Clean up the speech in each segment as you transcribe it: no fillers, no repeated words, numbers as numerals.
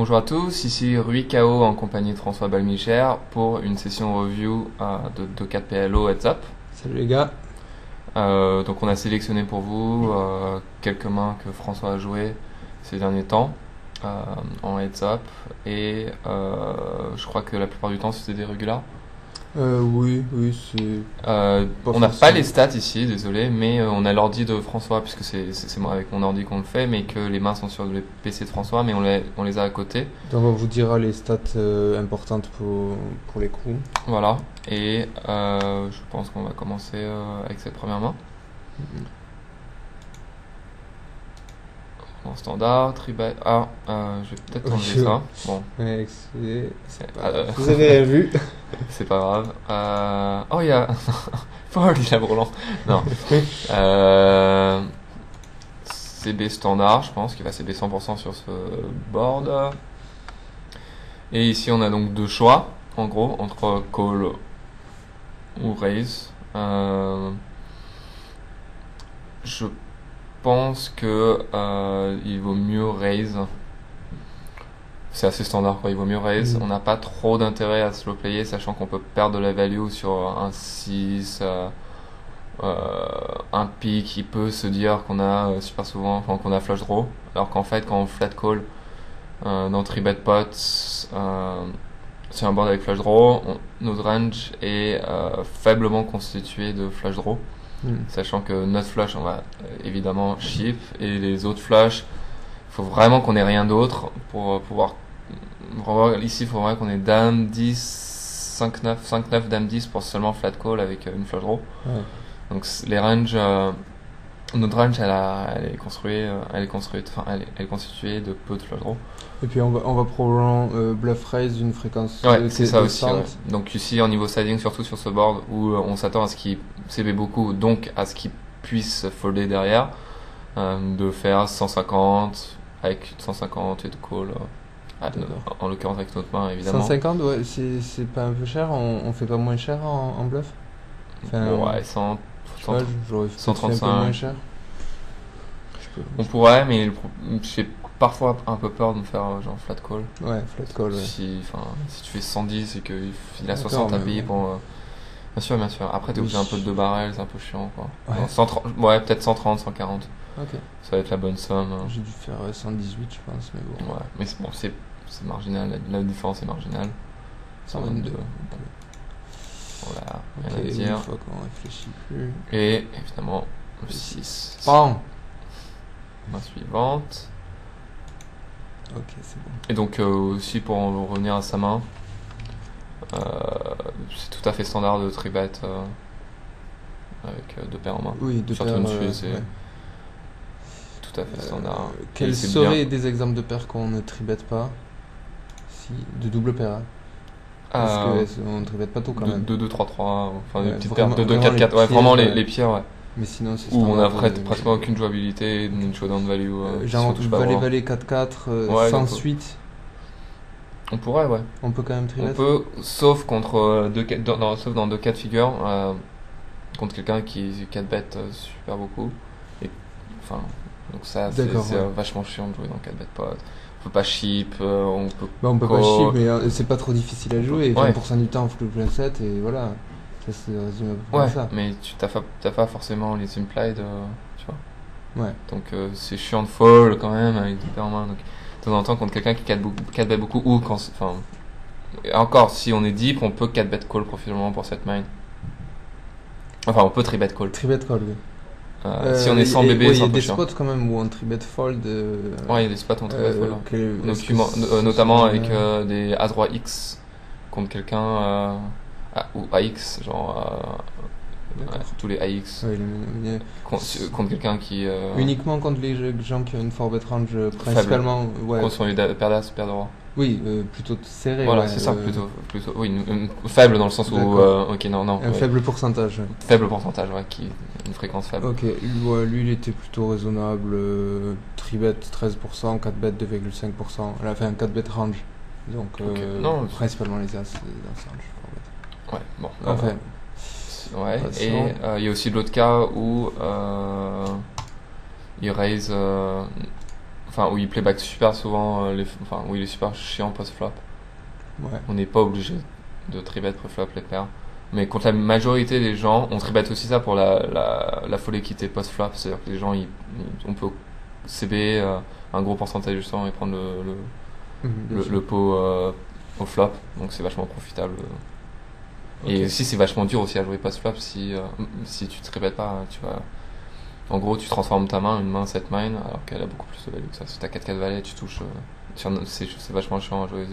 Bonjour à tous, ici Rui Kao en compagnie de François Balmichère pour une session review de 4 PLO Heads Up. Salut les gars. Donc on a sélectionné pour vous quelques mains que François a jouées ces derniers temps en Heads Up et je crois que la plupart du temps c'était des régulars. Oui, c'est On n'a pas les stats ici, désolé, mais on a l'ordi de François puisque c'est moi avec mon ordi qu'on le fait, mais que les mains sont sur le PC de François, mais on les a à côté. Donc on vous dira les stats importantes pour les coups. Voilà, et je pense qu'on va commencer avec cette première main. En standard, tribet. Je vais peut-être enlever ça. Bon. Ouais, Vous avez rien vu. C'est pas grave. Oh, il y a. Ford, il a Roland. Non. CB standard, je pense qu'il va CB 100% sur ce board. Et ici, on a donc deux choix, en gros, entre call ou raise. Je pense que il vaut mieux raise. C'est assez standard quoi, il vaut mieux raise. On n'a pas trop d'intérêt à slow player, sachant qu'on peut perdre de la value sur un 6, un pick qui peut se dire qu'on a super souvent, enfin qu'on a flush draw, alors qu'en fait quand on flat call dans 3-bet pot sur un board avec flush draw, notre range est faiblement constitué de flush draw. Sachant que notre flush on va évidemment chip et les autres flush il faut vraiment qu'on ait rien d'autre pour pouvoir ici il faudrait qu'on ait dame 10 5-9 dame 10 pour seulement flat call avec une flush draw. Donc les ranges notre range elle est constituée de peu de flush draw. Et puis on va probablement bluff raise d'une fréquence c'est ça aussi Donc ici en niveau siding, surtout sur ce board où on s'attend à ce qu'il CB beaucoup, donc à ce qu'il puisse folder derrière, de faire 150 avec 150 et de call en l'occurrence avec notre main évidemment. 150 ouais, c'est pas un peu cher, on fait pas moins cher en bluff, ouais, 135 un peu moins cher. On pourrait, mais j'ai parfois un peu peur de me faire genre flat call. Ouais, flat call. Si tu fais 110 et qu'il a 60 à payer pour. Bien sûr. Après, t'es obligé un peu de 2 barrels, c'est un peu chiant quoi. Ouais. 130, ouais, peut-être 130, 140. Ok. Ça va être la bonne somme. J'ai dû faire 118, je pense, mais bon. Ouais, mais c'est marginal, la différence est marginale. 122. Voilà, rien à dire. Une fois qu'on réfléchit plus. Et évidemment, le 6. Bam! Main suivante. Ok, c'est bon. Et donc aussi pour en revenir à sa main, c'est tout à fait standard de 3-bet avec 2 paires en main. Oui, 2 paires. C'est tout à fait standard. Quels seraient des exemples de paires qu'on ne 3-bet pas? De double paire, hein. Parce qu'on ne 3-bet pas tout quand même. 2-2-3-3, enfin des petites paires de 2-4-4, ouais, vraiment les pieds, ouais. Mais sinon, c'est où on a presque aucune jouabilité, une showdown value. Genre valet 4-4 sans suite. On pourrait, ouais. On peut quand même 3-bet. On peut, sauf sauf dans 2 cas de figure, contre quelqu'un qui 4-bet super beaucoup. Donc ça, c'est vachement chiant de jouer dans 4-bet pot. On peut pas chip, on peut pas chip, mais c'est pas trop difficile à jouer. 20% du temps, on fait le plein set et voilà. Ça se résume à peu près ça. Mais tu t'as pas forcément les implied, tu vois. Ouais. Donc c'est chiant de fold quand même avec 2 paires en main. Donc de temps en temps contre quelqu'un qui 4-bet beaucoup ou quand encore si on est deep, on peut 4-bet call professionnellement pour cette main. Enfin, on peut 3-bet call. 3-bet call, oui. Si on est sans bébé, c'est un peu chiant. Il y a des spots quand même où on 3-bet fold. Ouais, il y a des spots où on 3-bet fold. Notamment avec des A3X contre quelqu'un ou AX, genre tous les AX. Contre quelqu'un qui. Uniquement contre les gens qui ont une 4-bet range principalement. Ouais. Contre les paires d'as, paires de rois. Oui, plutôt serré. Voilà, c'est ça, plutôt. Oui, faible dans le sens où. Ok, non. Un faible pourcentage. Faible pourcentage, ouais, une fréquence faible. Ok, lui il était plutôt raisonnable. 3-bet 13%, 4-bet 2,5%. Elle a fait un 4-bet range. Donc, principalement les as dans ce range. Ouais, bon. Enfin. Ouais, et il y a aussi l'autre cas où il raise. où il playback super souvent, où il est super chiant post-flop. Ouais. On n'est pas obligé de tribet pré-flop les paires. Mais contre la majorité des gens, on tribet aussi ça pour la folle équité post-flop. C'est-à-dire que les gens, on peut CB un gros pourcentage du temps et prendre le pot au flop. Donc c'est vachement profitable. Et aussi c'est vachement dur aussi à jouer post-flop si tu te répètes pas, tu vois. En gros, tu transformes ta main, une main 7 main, alors qu'elle a beaucoup plus de value que ça. Si t'as 4-4 valets, tu touches. C'est vachement chiant à jouer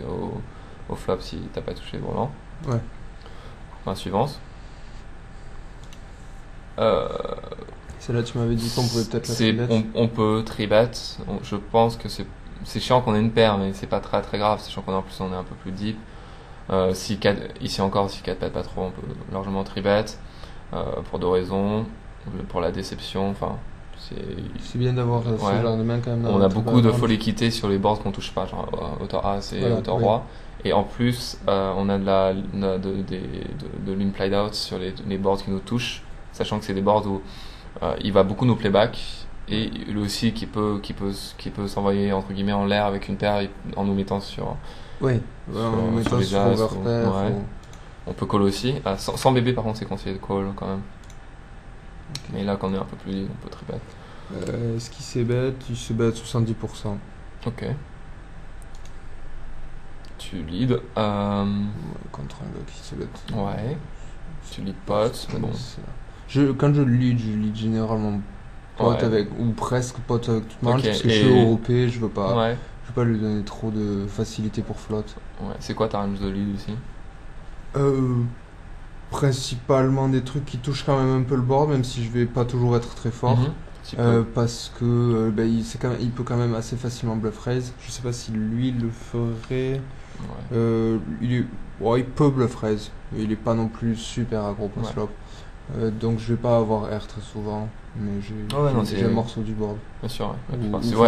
au flop si t'as pas touché le volant. Ouais. Main suivante. Celle-là, tu m'avais dit qu'on pouvait peut-être la tribet. On peut tribet. Je pense que c'est chiant qu'on ait une paire, mais c'est pas très très grave. C'est chiant qu'on en plus on est un peu plus deep. Ici encore, si 4 pète pas trop, on peut largement tribet. Pour 2 raisons. Pour la déception, c'est bien d'avoir ce genre de main quand même. On a beaucoup de folle équité sur les boards qu'on touche pas, genre hauteur As et hauteur Roi. Et en plus, on a de l'implied out sur les boards qui nous touchent, sachant que c'est des boards où il va beaucoup nous playback et lui aussi qui peut s'envoyer entre guillemets en l'air avec une paire en nous mettant sur. Oui. En mettant sur overpair. On peut call aussi. Sans bébé par contre c'est conseillé de call quand même. Okay. Mais là, quand on est un peu plus libre, on peut tribet. Est-ce qu'il s'ébête? Il s'ébête 70%. Ok. Tu lead. Contre un gars qui s'ébête. Ouais. Tu lead pot. Bon. Quand je lead généralement pot avec, ou presque pot avec toute manche, parce que je suis européen, je veux pas lui donner trop de facilité pour flotte. Ouais. C'est quoi ta range de lead ici? Principalement des trucs qui touchent quand même un peu le board, même si je vais pas toujours être très fort. Parce que il peut quand même assez facilement bluff raise. Je sais pas si lui le ferait. Il peut bluff raise, mais il est pas non plus super aggro post flop. Donc je vais pas avoir air très souvent, mais j'ai le morceau du board. Bien sûr,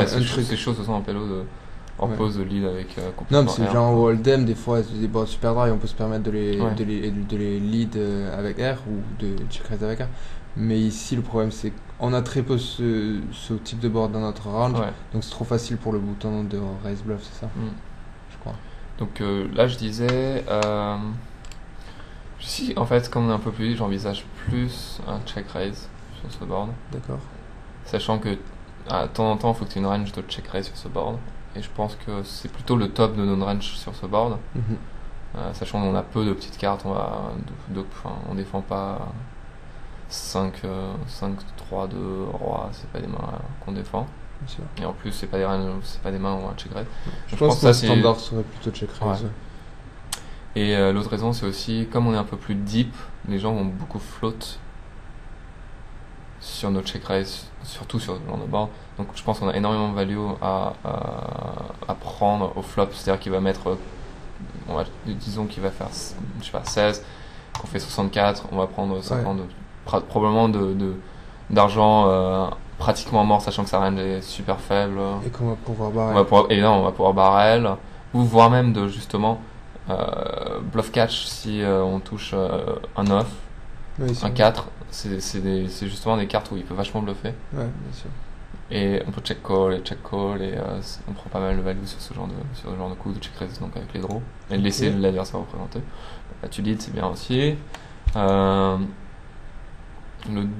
c'est chaud ce sont en pélo en pause de lead avec non, mais c'est genre au hold'em, des fois des boards super dry, on peut se permettre de les lead avec air ou de check raise avec air. Mais ici le problème c'est qu'on a très peu ce type de board dans notre range, donc c'est trop facile pour le bouton de raise bluff, c'est ça je crois. Donc là je disais si en fait comme on est un peu plus vite, j'envisage plus un check raise sur ce board. D'accord. Sachant que de temps en temps il faut que tu aies une range de check raise sur ce board. Et je pense que c'est plutôt le top de notre range sur ce board. Sachant qu'on a peu de petites cartes, on défend pas 5, 3, 2, roi, c'est pas des mains qu'on défend. Et en plus, c'est pas des mains où on a check raise. Je pense que le standard serait plutôt check raise. Et l'autre raison, c'est aussi, comme on est un peu plus deep, les gens vont beaucoup float sur notre check raise, surtout sur le genre de board. Donc je pense qu'on a énormément de value à prendre au flop, c'est-à-dire qu'il va mettre, disons qu'il va faire, je sais pas, 16, qu'on fait 64, on va prendre 50, probablement d'argent pratiquement mort, sachant que sa range est super faible. Et qu'on va pouvoir barrel. On va pouvoir barrel, ou voire même de justement bluff catch si on touche un 9, un 4, c'est justement des cartes où il peut vachement bluffer. Ouais, bien sûr. Et on peut check call et on prend pas mal de value sur ce genre de coup de check raise, donc avec les draws et laisser l'adversaire représenter. Là tu lead, c'est bien aussi. Le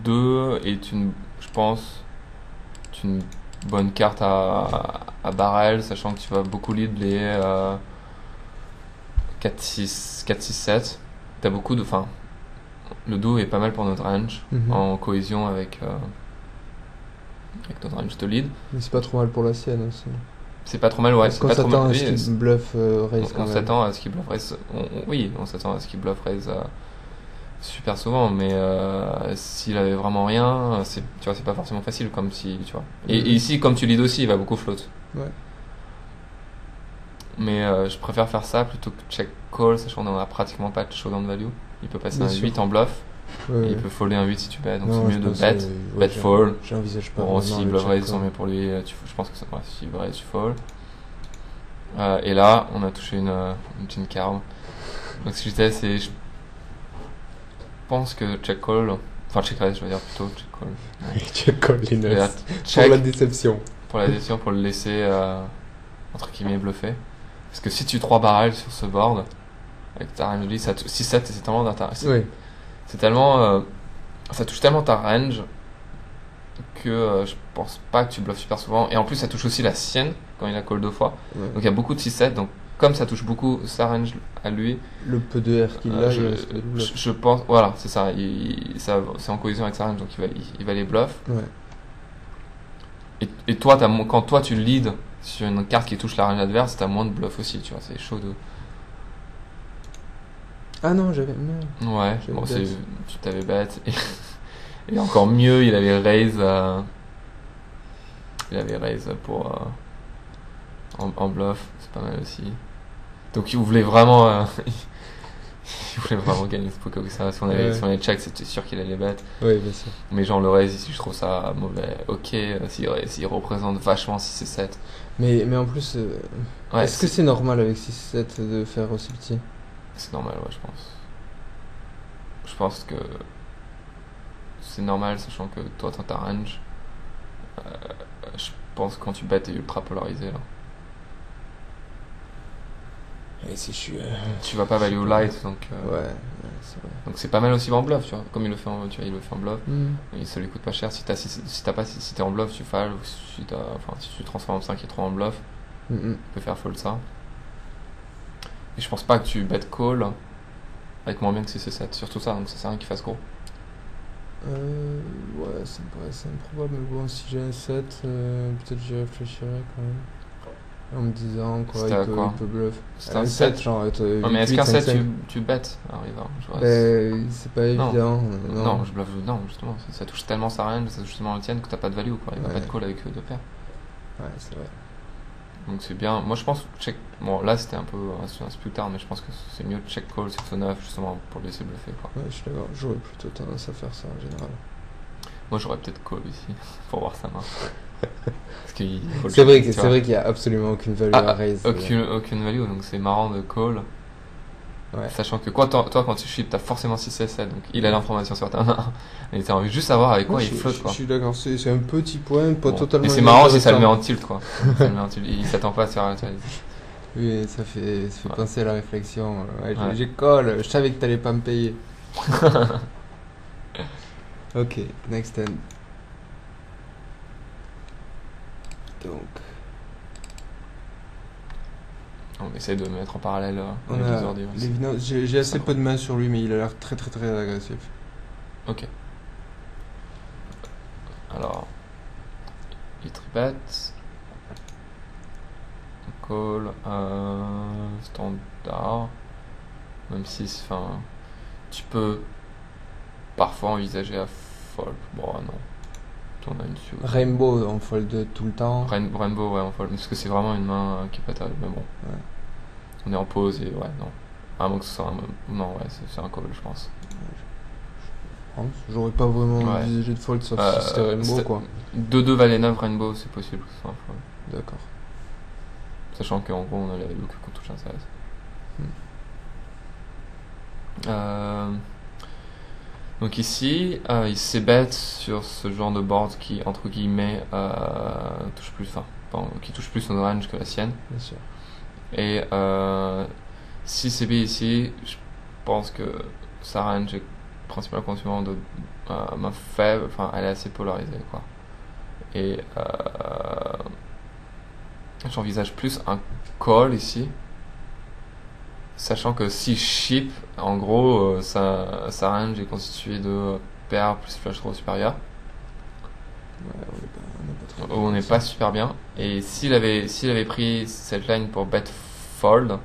2 est je pense une bonne carte à barrel, sachant que tu vas beaucoup lead les 4-6, 4-6-7. T'as beaucoup de. Enfin, le dos est pas mal pour notre range, en cohésion avec notre range de lead. Mais c'est pas trop mal pour la sienne aussi. C'est pas trop mal, ouais. Parce qu'on s'attend à ce qu'il bluff raise quand même. On s'attend à ce qu'il bluff raise. On s'attend à ce qu'il bluff raise super souvent, mais s'il avait vraiment rien, tu vois, c'est pas forcément facile comme si, tu vois. Et ici, comme tu lead aussi, il va beaucoup float. Ouais. Mais je préfère faire ça plutôt que check call, sachant qu'on a pratiquement pas de showdown value. Il peut passer un 8 en bluff. Et il peut folder un 8 si tu bets, donc c'est mieux de bet fold. J'envisage pas. Bon, si bluff raise, tant mieux pour lui. Je pense que si bluff raise, tu fold. Et là, on a touché une petite carve. Donc ce que je disais, je pense que check call, enfin check raise, je veux dire plutôt check call. Check call, Linus. Pour la déception. pour la décision, pour le laisser entre guillemets bluffer. Parce que si tu 3 barrels sur ce board, avec ta range 6-7, c'est tellement d'intéressant. Oui. C'est tellement. Ça touche tellement ta range que je pense pas que tu bluffes super souvent. Et en plus, ça touche aussi la sienne quand il a call 2 fois. Ouais. Donc il y a beaucoup de 6-7. Donc comme ça touche beaucoup sa range à lui, Le peu de R qu'il a, il reste de bluff. je pense. Voilà, c'est ça. C'est en collision avec sa range, donc il va les bluff. Ouais. Et toi, quand toi tu lead sur une carte qui touche la range adverse, t'as moins de bluff aussi, tu vois. C'est chaud de. Ah non, j'avais. Merde. Ouais, J'avais bon, bet. tu t'avais bête. Et encore mieux, il avait raise. Il avait raise pour. En bluff, c'est pas mal aussi. Donc il voulait vraiment. Il voulait vraiment gagner ce poker. Si on avait check, c'était sûr qu'il allait bet. Oui, bien sûr. Mais genre le raise ici, je trouve ça mauvais. Ok, s'il représente vachement 6 et 7. Mais en plus, Ouais, est-ce que c'est normal avec 6-7 de faire aussi petit? c'est normal, ouais, je pense. Je pense que c'est normal, sachant que toi, dans ta range, je pense que quand tu bets, t'es ultra polarisé là. Et si je suis. Tu vas pas value light, donc Ouais, c'est vrai. donc c'est pas mal aussi en bluff, tu vois. Comme il le fait il le fait en bluff. Hmm. Et ça lui coûte pas cher. Si t'es en bluff, tu fold. Ou si tu transformes 5 et 3 en bluff, Mhm. tu peux faire fold ça. Et je pense pas que tu bet call avec moins bien que 6 et 7. Surtout ça, donc ça sert à rien qu'il fasse gros. Ouais, ça me paraissait improbable, mais bon, si j'ai un 7, peut-être j'y réfléchirais quand même. En me disant, quoi, C'était à quoi il peut bluff. C'était Un un 7, 7. genre, Non, mais est-ce qu'un 7 tu bets arrive, je vois, c'est pas évident. non, je bluffe. Non, justement, ça touche tellement sa range, ça touche tellement la tienne que t'as pas de value, quoi. Il va pas de call avec deux paires. Ouais, c'est vrai. Donc c'est bien. Moi je pense check. Bon, là c'était un peu plus tard, mais je pense que c'est mieux de check call sur ce 9 justement pour le laisser bluffer, quoi. Ouais, je suis d'accord. J'aurais plutôt tendance à faire ça en général. Moi j'aurais peut-être call ici pour voir sa main. Parce qu'il faut le C'est vrai checker, tu vois. qu'il n'y a absolument aucune value à raise. Aucune value, donc c'est marrant de call. Ouais. Sachant que toi quand tu chips, t'as forcément 6 et 7, donc il a l'information sur ta main. Et t'as envie juste savoir avec quoi il flotte, quoi. Je suis d'accord, c'est un petit point, pas Bon. totalement. Et c'est marrant si ça le met inintéressant. en tilt, quoi. Ça le met en tilt. Il s'attend pas à se faire. Oui, ça fait Ouais. penser à la réflexion. Ouais, Ouais. j'ai call, je savais que t'allais pas me payer. Ok, next end. Donc, On essaie de mettre en parallèle on les deux a ordi. l'évidence. J'ai assez peu de mains sur lui, mais il a l'air très très très agressif. Ok. Alors, il tribet. Call, standard. Même si, enfin, tu peux parfois envisager à fold. Bon, non. On a une dessus. Rainbow, on fold tout le temps. Rainbow, ouais, on fold. Parce que c'est vraiment une main qui est pas terrible. Mais bon. Ouais. On est en pause et ouais, non. À moins que ce soit un. Non, ouais, c'est un call, je pense. J'aurais pas vraiment Ouais. envisagé de fold sauf si c'était Rainbow, quoi. 2-2 valet 9 Rainbow, c'est possible que ce soit un fold. D'accord. Sachant qu'en gros, on a la value que qu'on touche un 16. Donc ici, il s'ébête sur ce genre de board qui, entre guillemets, touche plus, qui touche plus son range que la sienne. Bien sûr. Et si c'est B ici, je pense que sa range est principalement consumant de main faible, enfin elle est assez polarisée, quoi. Et j'envisage plus un call ici. Sachant que si chip, en gros, sa range est constituée de paire plus flush draw supérieur. Ouais, on est pas très On n'est pas super bien. Et s'il avait pris cette line pour bet fold,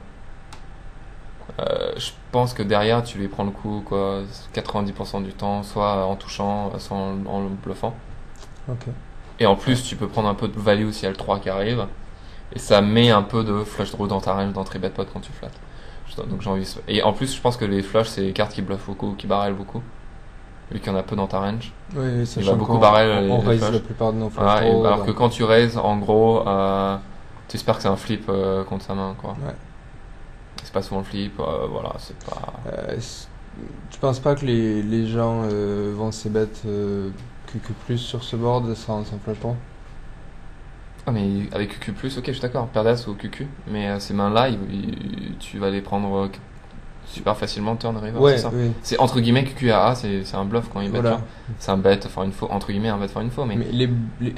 je pense que derrière tu lui prends le coup, quoi, 90% du temps, soit en touchant, soit en le bluffant. Ok. Et en plus, tu peux prendre un peu de value s'il y a le 3 qui arrive. Et ça met un peu de flush draw dans ta range d'entrée bet pot quand tu flattes. Donc j'ai envie. Et en plus, je pense que les flushs, c'est les cartes qui bluffent beaucoup, qui barrellent beaucoup. Vu qu'il y en a peu dans ta range. Oui, Il va beaucoup barrel on les raise flushs. la plupart de nos flush Voilà, draws, alors donc- que quand tu raises, en gros, tu espères que c'est un flip contre sa main, quoi. Ouais. C'est pas souvent le flip, voilà, c'est pas. Tu penses pas que les gens vont se bet que plus sur ce board sans flash draw? Ah, mais avec QQ+, ok, je suis d'accord, paire d'As ou QQ, mais ces mains-là, tu vas les prendre super facilement turn river, Ouais, c'est ça. oui. C'est entre guillemets QQAA, c'est un bluff quand il bet Voilà. turn. C'est un bet for info, entre guillemets un bet for info, mais Mais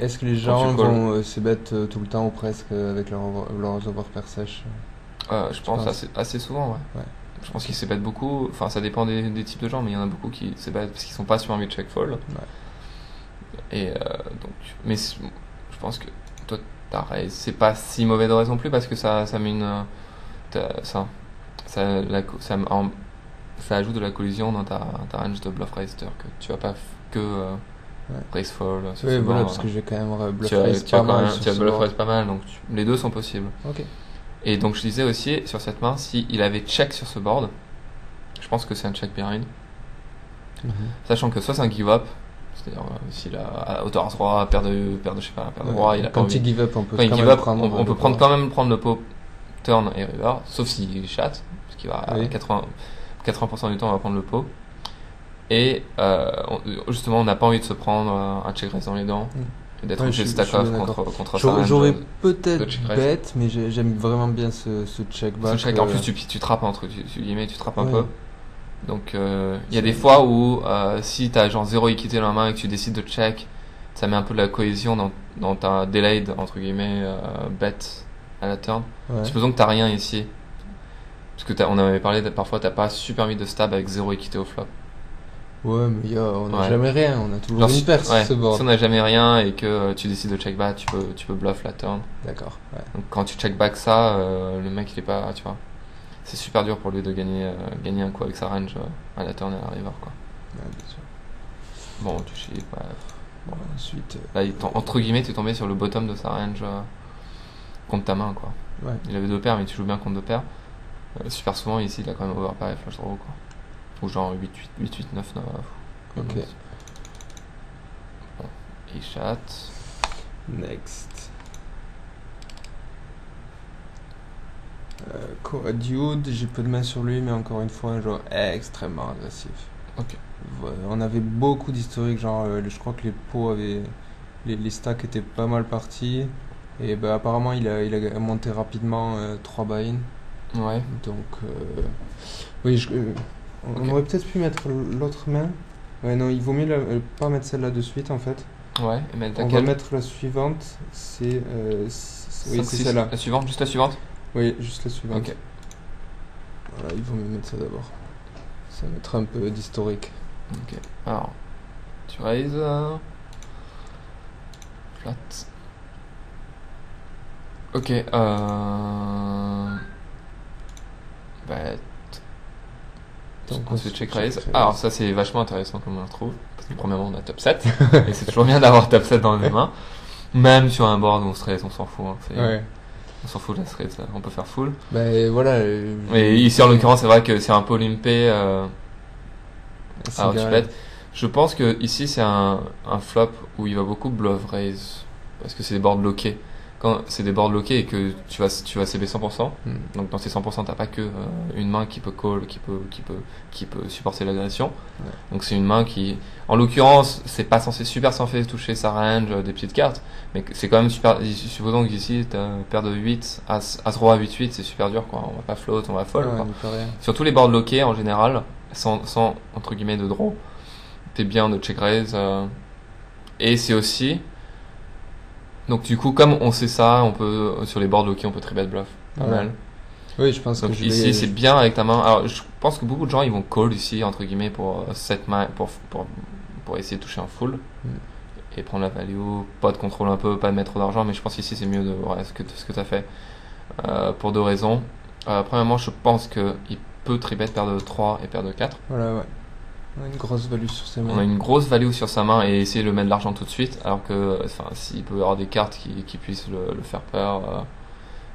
est-ce que les Quand gens tu calls. vont se bet tout le temps ou presque avec leurs overpairs sèches? je pense penses assez souvent, ouais. Ouais. Je pense qu'ils se bettent beaucoup, enfin ça dépend des types de gens, mais il y en a beaucoup qui se bettent parce qu'ils sont pas sur envie de check fold. Ouais. Et donc, mais je pense que toi, ta raise, c'est pas si mauvais de raison non plus parce que ça met une. Ça ajoute de la collision dans ta range de bluff raise, c'est-à-dire que tu vas pas que Ouais. raise fold sur Oui, ce voilà, board. parce que j'ai quand même bluff Tu as, raise tu as pas quand mal même, sur tu as ce bluff board. raise pas mal, donc les deux sont possibles. Ok. Et donc je disais aussi sur cette main, s'il avait check sur ce board, je pense que c'est un check behind, sachant que soit c'est un give up, c'est-à-dire s'il a hauteur as roi, paire de je sais pas, paire de roi, il a pas Quand envie. il give up, on peut Quand il quand give même up, prendre on peut le prendre board. quand même prendre le pot turn et river, sauf s'il chatte, parce qu'il va Oui. 80% du temps on va prendre le pot. Et justement on n'a pas envie de se prendre un check raise dans les dents et d'être Ouais, obligé de je stack suis off bien d'accord. contre sa range. J'aurais de peut-être check raise. bet, mais j'aime vraiment bien ce check back. Ce check, en plus tu trappes tu trappes un Ouais. peu. Donc il y a des fois où si t'as genre 0 équité dans la main et que tu décides de check, ça met un peu de la cohésion dans ta delayed entre guillemets bet à la turn. Ouais. Supposons que t'as rien ici. Parce que on avait parlé parfois t'as pas super envie de stab avec 0 équité au flop. Ouais, mais on n'a Ouais. jamais rien, on a toujours Genre, une paire sur ouais, ce board. si on n'a jamais rien et que tu décides de check back, tu peux bluff la turn. D'accord. Ouais. Donc quand tu check back ça, le mec il est pas, tu vois, c'est super dur pour lui de gagner un coup avec sa range à la turn et à la river quoi. Ouais, bien sûr. Bon, tu chies, ouais. Bon, ensuite, Là, entre guillemets, tu es tombé sur le bottom de sa range contre ta main, quoi. ouais. Il avait deux paires, mais tu joues bien contre deux paires. Super souvent, ici, il a quand même overpair et flush draw, quoi. Ou genre 8-8, 9-9. Ok. Bon, il chatte. Next. Dude, j'ai peu de mains sur lui, mais encore une fois, un joueur extrêmement agressif. Ok. On avait beaucoup d'historiques, genre, je crois que les pots avaient. Les stacks étaient pas mal partis. Et bah, apparemment, il a monté rapidement 3 buy-in. Ouais. Donc, oui, on Ok. aurait peut-être pu mettre l'autre main. Ouais, non, il vaut mieux pas mettre celle-là de suite en fait. Ouais, et mettre On va laquelle mettre la suivante. Oui, c'est 5-6. celle-là. La suivante, juste la suivante. Oui, juste la suivante. Ok. Voilà, il vaut mieux mettre ça d'abord. Ça mettra un peu d'historique. Ok. Alors, tu raises. Flat. Ok. Bet. Donc, Ensuite, check raise. raise. Alors, ça, c'est vachement intéressant comme on le trouve. Parce que, premièrement, on a top 7. Et c'est toujours bien d'avoir top 7 dans les mains. Même sur un board où on stress, on s'en fout. Hein. Ouais. On s'en fout de la stress, ça. On peut faire full. Ben voilà. Mais ici, en l'occurrence, c'est vrai que c'est un peu limpé. Alors, tu bêtes. Je pense que ici, c'est un flop où il va beaucoup bluff raise. Parce que c'est des boards loqués. Quand c'est des boards loqués et que tu vas CB 100%, donc dans ces 100%, t'as pas que une main qui peut call, qui peut supporter l'agression. Ouais. Donc c'est une main qui, en l'occurrence, c'est pas super censé toucher sa range des petites cartes, mais c'est quand même super. Supposons qu'ici t'as une paire de 8, As roi 8-8, c'est super dur quoi. On va pas float, on va fold. Ouais, Quoi. on peut rien. Sur tous les boards loqués en général, sans entre guillemets de draw, t'es bien de check raise. Et c'est aussi. Donc du coup, comme on sait ça, on peut sur les boards loqués, on peut très bet bluff, pas Ouais. mal. Oui, je pense Donc que ici, c'est bien avec ta main. Alors, je pense que beaucoup de gens ils vont call ici entre guillemets pour cette main, pour essayer de toucher un full et prendre la value, pas de contrôle un peu, pas de mettre trop d'argent, mais je pense ici c'est mieux de ce que tu as fait pour deux raisons. Premièrement, je pense que il peut tribet paire de 3 et paire de 4. Voilà, ouais. On a une grosse value sur ses mains. On a une grosse value sur sa main et essayer de mettre de l'argent tout de suite, alors que s'il peut y avoir des cartes qui puissent le faire peur,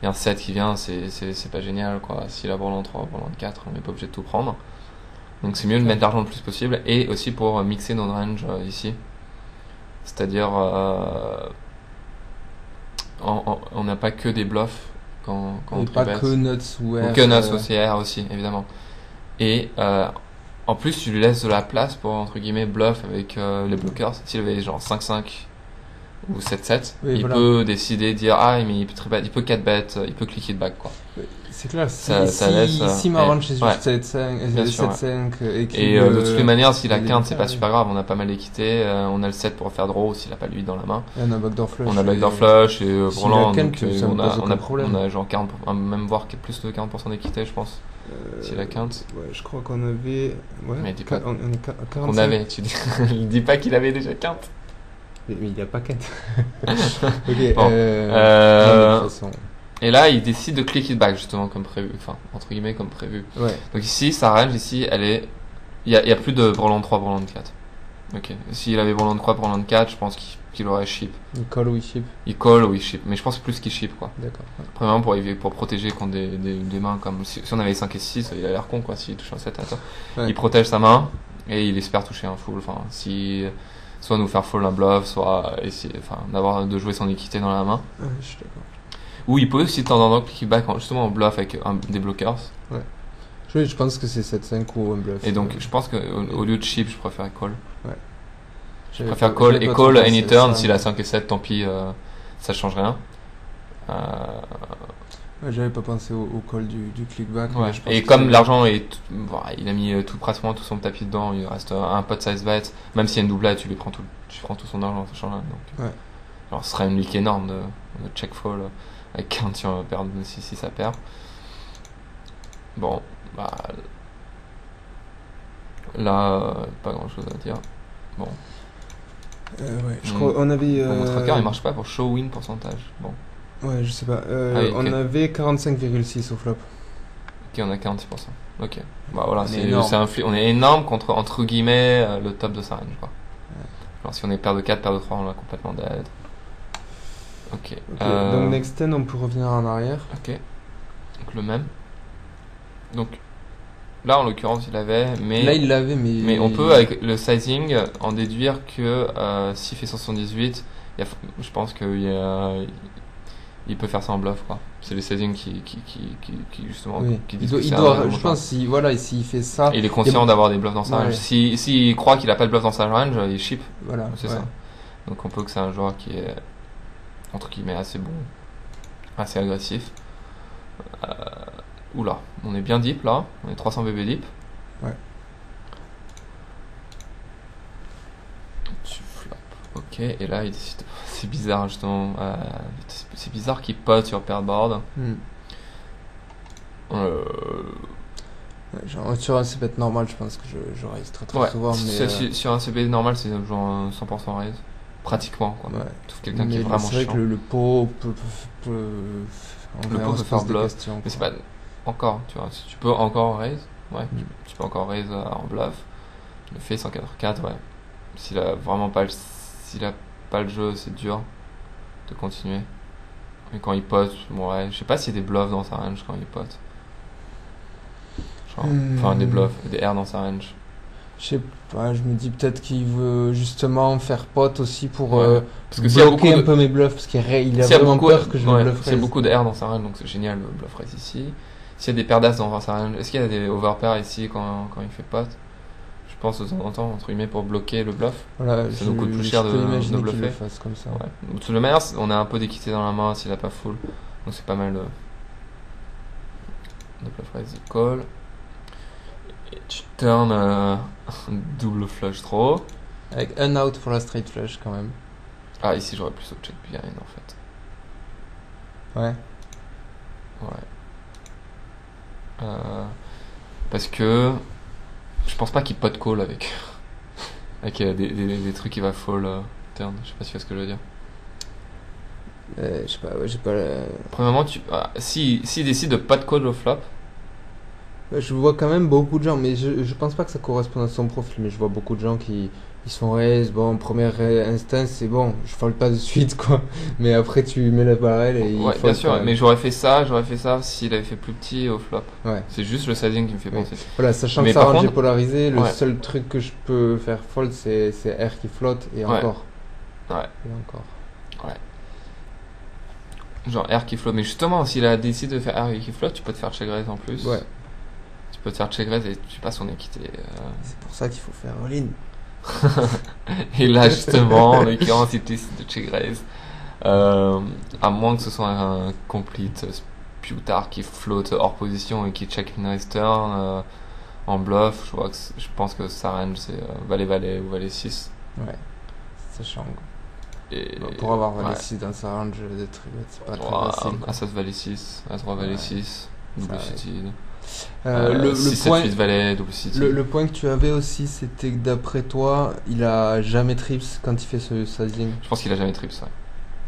il y a un 7 qui vient, c'est pas génial quoi. S'il a Borland 3, Borland 4, on n'est pas obligé de tout prendre. Donc c'est mieux de mettre de l'argent le plus possible et aussi pour mixer notre range ici. C'est-à-dire, on n'a pas que des bluffs quand on pas tribet. que nuts ou Ou que nuts OCR aussi, évidemment. Et en plus, tu lui laisses de la place pour, entre guillemets, bluff avec les blockers. S'il avait genre 5-5 ou 7-7, Oui, il voilà. peut décider de dire ah mais il peut 3-bet, il peut 4-bet, il peut cliquer de back quoi. C'est clair, Ça laisse, si ma range c'est ouais. juste 7-5, Bien sûr, 7-5 et qu'il Et de toutes les manières, s'il a il est quinte, c'est bien, pas oui. super grave, on a pas mal d'équité, on a le 7 pour faire draw s'il a pas lui dans la main. Et on a backdoor flush. On a backdoor flush et s'il Roland, a quinte, donc ça me pose aucun problème. on a genre 40, même voire plus de 40% d'équité, je pense, s'il a quinte. Ouais, je crois qu'on avait. Ouais, Mais dis pas- on est à 45. On avait, tu dis, il dit pas qu'il avait déjà quinte. Mais il a pas quinte. Ok, Bon. non, de toute façon. Et là, il décide de click it back, justement, comme prévu. Enfin, entre guillemets, comme prévu. Ouais. Donc ici, sa range, ici, elle est... Il y a plus de Breland 3, Breland 4. Ok. S'il avait Breland 3, Breland 4, je pense qu'il aurait chip. Il call ou il chip. Il call ou il chip. Mais je pense plus qu'il chip, quoi. D'accord. Ouais. Premièrement, pour protéger contre des mains comme... Si on avait 5 et 6, il a l'air con, quoi, s'il touche un 7 à toi. Ouais. Il protège sa main, et il espère toucher un full. Enfin, si... Soit nous faire fold un bluff, soit essayer... Enfin, de jouer son équité dans la main. Ouais, je suis d'accord. Ou il peut aussi de temps en temps click back justement en bluff avec des blockers. Je pense que c'est 7-5 ou un bluff. Et donc je pense qu'au lieu de chip, je préfère call. Ouais. Je préfère call et call any turn. S'il a 5 et 7, tant pis, ça change rien. Ouais, j'avais pas pensé au call du clickback. Ouais. Mais je pense Et que comme c'est- l'argent est. Il a mis pratiquement tout son tapis dedans, il reste un pot size bet. Même s'il y a une doublette, tu prends tout son argent, ça change rien. Donc, Ouais. alors ce serait une leak énorme de check fall avec 15 si on perd, si ça perd. Bon, bah. Là, pas grand chose à dire. Bon. Ouais, je crois on avait. Mon tracker il marche pas pour show win pourcentage. Bon. Ouais, je sais pas. Ah oui, ok. On avait 45,6 au flop. Ok, on a 46%. Ok. Bah voilà, On est c'est énorme. on est énorme contre, entre guillemets, le top de sa range, quoi. Alors si on est paire de 4, paire de 3, on a complètement dead. Ok. Ok, donc next 10, on peut revenir en arrière. Ok. Donc le même. Donc là en l'occurrence il avait, mais Là, il l'avait, mais on peut avec le sizing en déduire que s'il fait 178, je pense il peut faire ça en bluff, quoi. C'est le sizing qui justement Oui. qui Il disent doit, que il c'est doit- un bon je choix. pense si voilà, s'il fait ça, Et il est conscient d'avoir des bluffs dans sa Ouais. range. S'il croit qu'il a pas de bluff dans sa range, il chip. voilà. C'est ouais. ça. Donc on peut que c'est un joueur qui est entre guillemets assez bon, assez agressif. Oula, on est bien deep là, on est 300 BB deep. Ouais. Tu flop. Ok, et là il décide. C'est bizarre justement. C'est bizarre qu'il pote sur pair board. Hmm. Ouais, genre, sur un CBET normal, je pense que je raise très Ouais, souvent. Mais, sur un CB normal, c'est genre 100% raise. Pratiquement, quoi. ouais. Sauf quelqu'un qui Mais est vraiment c'est vrai chiant. que le pot peut Le pot on peut se faire pose des bluff. questions, Mais c'est quoi. pas encore, tu vois. Si tu peux encore raise, ouais. Mm. Tu peux encore raise en bluff. Le fait 104-4, ouais. S'il a vraiment pas le jeu, c'est dur de continuer. Et quand il pote, bon, ouais, je sais pas s'il y a des bluffs dans sa range quand il pote. Genre, enfin des bluffs, des R dans sa range. Je sais pas, je me dis peut-être qu'il veut justement faire pote aussi pour Ouais. Parce que s'il y a bloquer beaucoup un de- peu mes bluffs, parce qu'il a S'il y a vraiment beaucoup, peur que je ouais, le bluffe. s'il y a beaucoup de R dans sa range, donc c'est génial le bluff raise ici. S'il y a des paires d'as dans sa range, est-ce qu'il y a des overpairs ici quand il fait pote? Je pense de temps en temps, entre guillemets, pour bloquer le bluff. Voilà, Ça nous coûte plus cher je peux de imaginer qu'il bluffer. le fasse comme ça. Ouais. De toute manière, on a un peu d'équité dans la main s'il a pas full. Donc c'est pas mal de bluff raise, il call. Et tu turn double flush draw. Avec un out pour la straight flush quand même. Ah, ici j'aurais plus au check behind en fait. Ouais. Ouais. Parce que je pense pas qu'il pot call avec avec des trucs qui va fall turn. Je sais pas si tu vois ce que je veux dire. Je sais pas, ouais, j'ai pas. Premièrement, s'il décide de pot call au flop, Je vois quand même beaucoup de gens, mais je pense pas que ça corresponde à son profil, mais je vois beaucoup de gens qui ils sont raise, bon, première instance, c'est bon, je fold pas de suite, quoi. Mais après, tu mets la barrelle et il ouais, fold bien sûr, quand même. mais j'aurais fait ça s'il avait fait plus petit au flop. Ouais. C'est juste le sizing qui me fait Oui. penser. Voilà, sachant Mais que ça par range est contre- polarisé, le Ouais. seul truc que je peux faire fold, c'est R qui flotte, et Ouais. encore. Ouais. Et encore. Genre R qui flotte. Mais justement, s'il a décidé de faire R qui flotte, tu peux te faire check raise en plus. Ouais. Tu peux te faire check raise et tu passes son équité. C'est pour ça qu'il faut faire all-in. Et là, justement, en l'occurrence, il décide de check raise. À moins que ce soit un complete Pewtar qui flotte hors position et qui check une raise turn en bluff. Je pense que sa range c'est valet-valet ou valet-6. Ouais, sachant. Et Pour avoir valet ouais. 6 dans sa range de tribet, c'est pas très Ouah, facile. As-As valet-6, As-3 valet-6, double Ça, suited. le 6, point, 7, 8 valet, double suited. le point que tu avais aussi, c'était que d'après toi, il a jamais trips quand il fait ce sizing. Je pense qu'il a jamais trips, ouais.